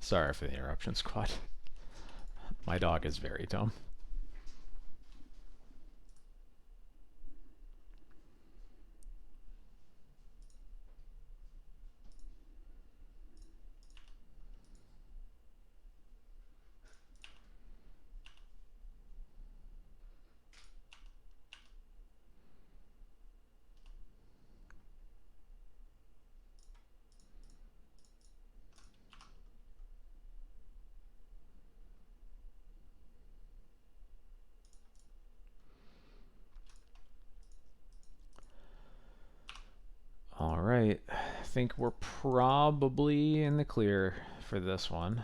Speaker 1: Sorry for the interruption, squad. My dog is very dumb. Alright, I think we're probably in the clear for this one.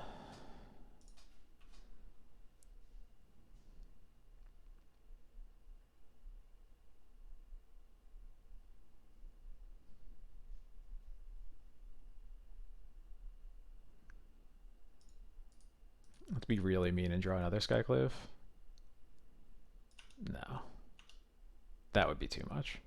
Speaker 1: Let's be really mean and draw another Skyclave. No. That would be too much.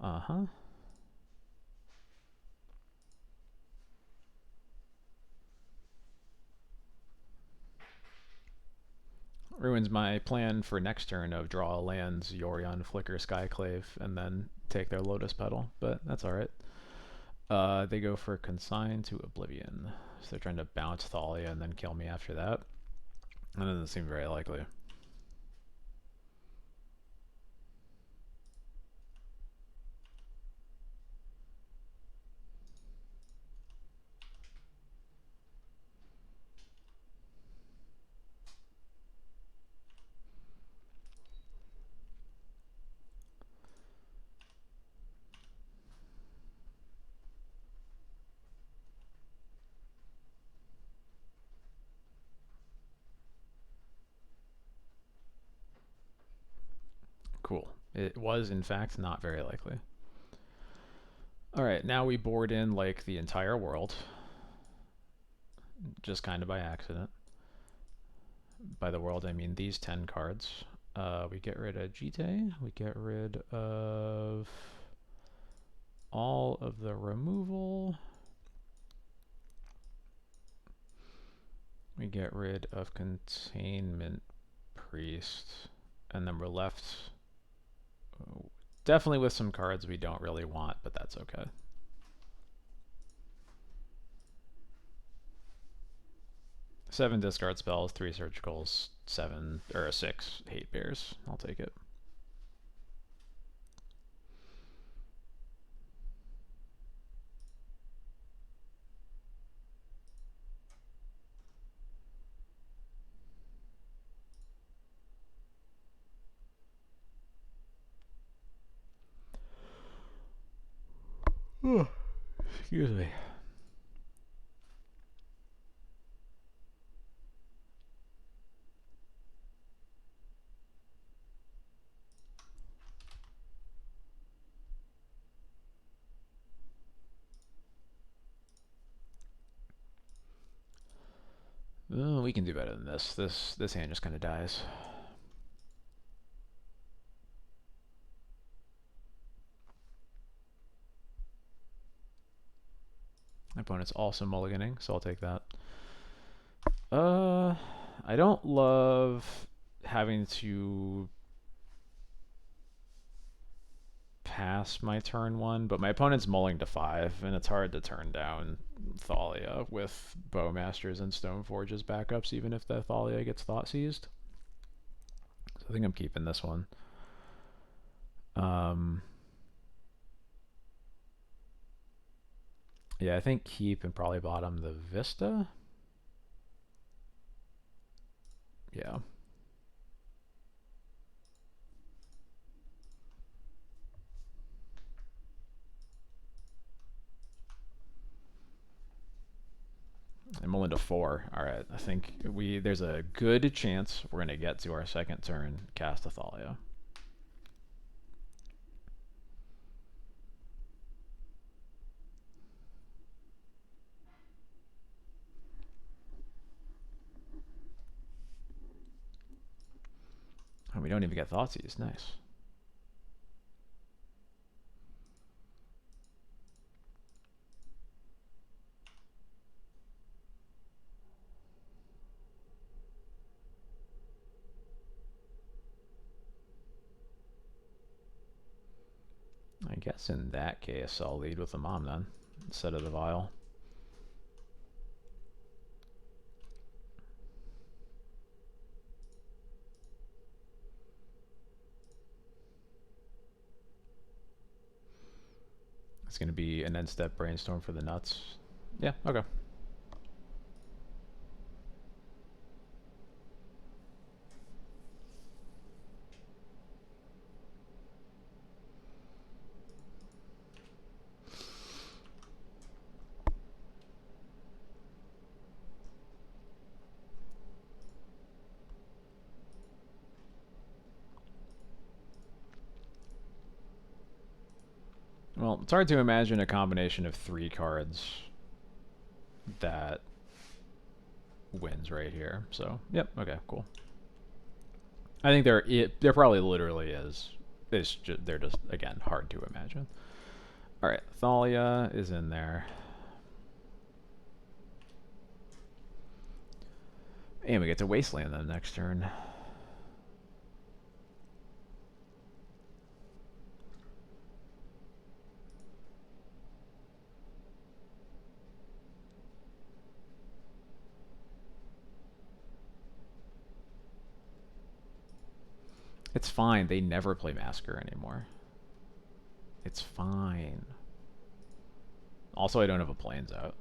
Speaker 1: Uh-huh. Ruins my plan for next turn of draw lands, Yorion, Flicker, Skyclave, and then take their Lotus Petal, but that's alright. They go for Consign to Oblivion. So they're trying to bounce Thalia and then kill me after that. That doesn't seem very likely. Cool. It was, in fact, not very likely. Alright, now we board in, like, the entire world. Just kind of by accident. By the world, I mean these 10 cards. We get rid of Jite. We get rid of all of the removal. We get rid of Containment Priest. And then we're left definitely with some cards we don't really want, but that's okay. Seven discard spells, 3 surgicals, 6 hate bears. I'll take it. Excuse me. We can do better than this. This hand just kind of dies. My opponent's also mulliganing, so I'll take that. I don't love having to pass my turn 1, but my opponent's mulling to 5, and it's hard to turn down Thalia with Bowmasters and Stoneforge's backups, even if the Thalia gets thought seized. So I think I'm keeping this one. Yeah, I think keep and probably bottom the Vista. Yeah. I'm only to 4. All right, I think there's a good chance we're gonna get to our second turn, cast a Thalia. Oh, we don't even get Thoughtseize. Nice. I guess in that case, I'll lead with the Mom then, instead of the Vial. It's going to be an end step Brainstorm for the nuts. Yeah, okay. Well, it's hard to imagine a combination of 3 cards that wins right here. So, yep, okay, cool. I think there probably literally is. They're just, again, hard to imagine. Alright, Thalia is in there. And we get to Wasteland the next turn. It's fine. They never play Massacre anymore. It's fine. Also, I don't have a Plains out.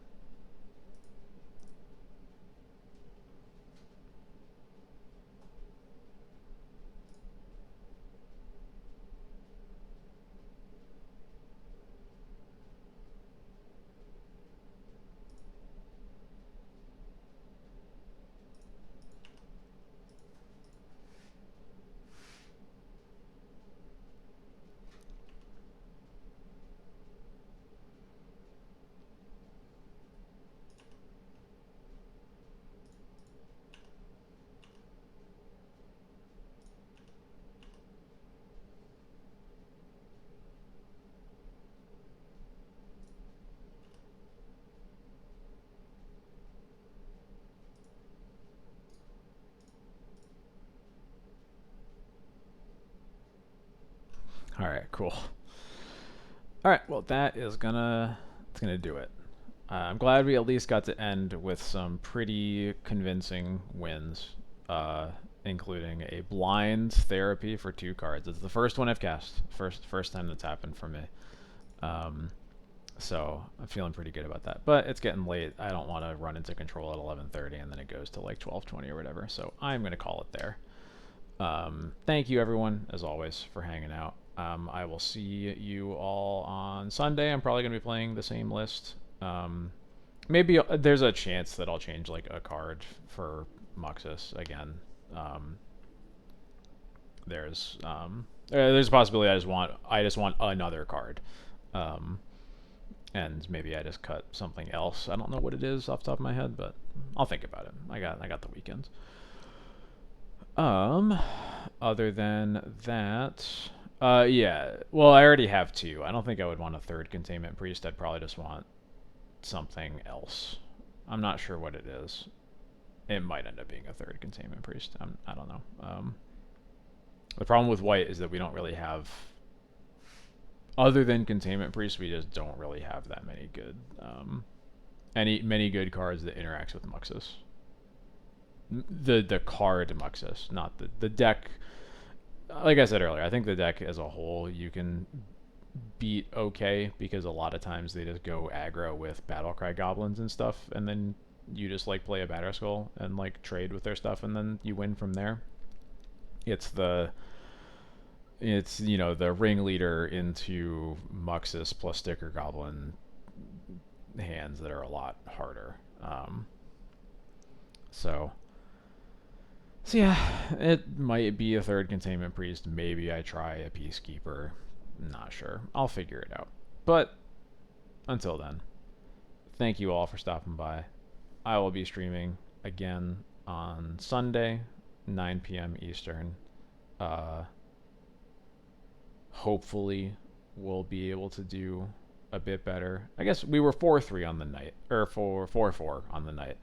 Speaker 1: All right, cool. All right, well that is gonna do it. I'm glad we at least got to end with some pretty convincing wins, uh, including a blind therapy for 2 cards. It's the first one I've cast. First time that's happened for me. Um, so I'm feeling pretty good about that. But it's getting late. I don't want to run into control at 11:30 and then it goes to like 12:20 or whatever. So I'm gonna call it there. Thank you everyone, as always, for hanging out. I will see you all on Sunday. I'm probably going to be playing the same list. Maybe there's a chance that I'll change like a card for Muxus again. Um, there's a possibility I just want another card, um, and maybe I just cut something else. I don't know what it is off the top of my head, but I'll think about it. I got the weekend. Other than that, yeah. Well, I already have 2. I don't think I would want a third containment priest. I'd probably just want something else. I'm not sure what it is. It might end up being a third containment priest. I don't know. The problem with white is that we don't really have, other than containment priest, we just don't really have that many good, many good cards that interacts with Muxus. The card Muxus, not the deck. Like I said earlier, I think the deck as a whole you can beat okay because a lot of times they just go aggro with Battlecry goblins and stuff, and then you just like play a Batterskull and like trade with their stuff, and then you win from there. It's the ringleader into Muxus plus Sticker Goblin hands that are a lot harder. So yeah, it might be a third containment priest. Maybe I try a peacekeeper. Not sure. I'll figure it out. But until then, thank you all for stopping by. I will be streaming again on Sunday, 9 p.m. Eastern. Hopefully, we'll be able to do a bit better. I guess we were 4-3 on the night, or 4-4 on the night.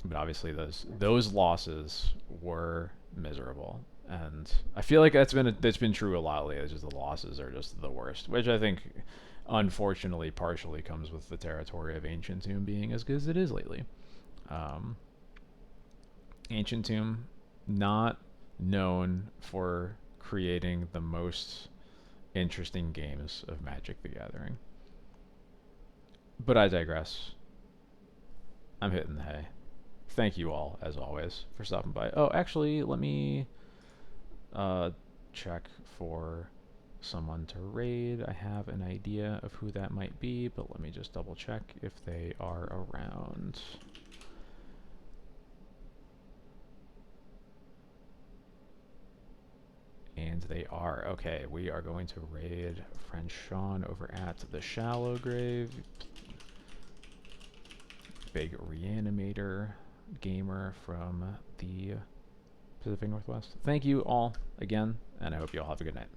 Speaker 1: But obviously those losses were miserable, and I feel like that's been true a lot lately. It's just the losses are just the worst, which I think unfortunately partially comes with the territory of Ancient Tomb being as good as it is lately. Ancient Tomb, not known for creating the most interesting games of Magic the Gathering. But I digress. I'm hitting the hay. Thank you all, as always, for stopping by. Oh, actually, let me check for someone to raid. I have an idea of who that might be, but let me just double check if they are around. And they are. Okay, we are going to raid friend Sean over at the Shallow Grave. Big Reanimator gamer from the Pacific Northwest. Thank you all again, and I hope you all have a good night.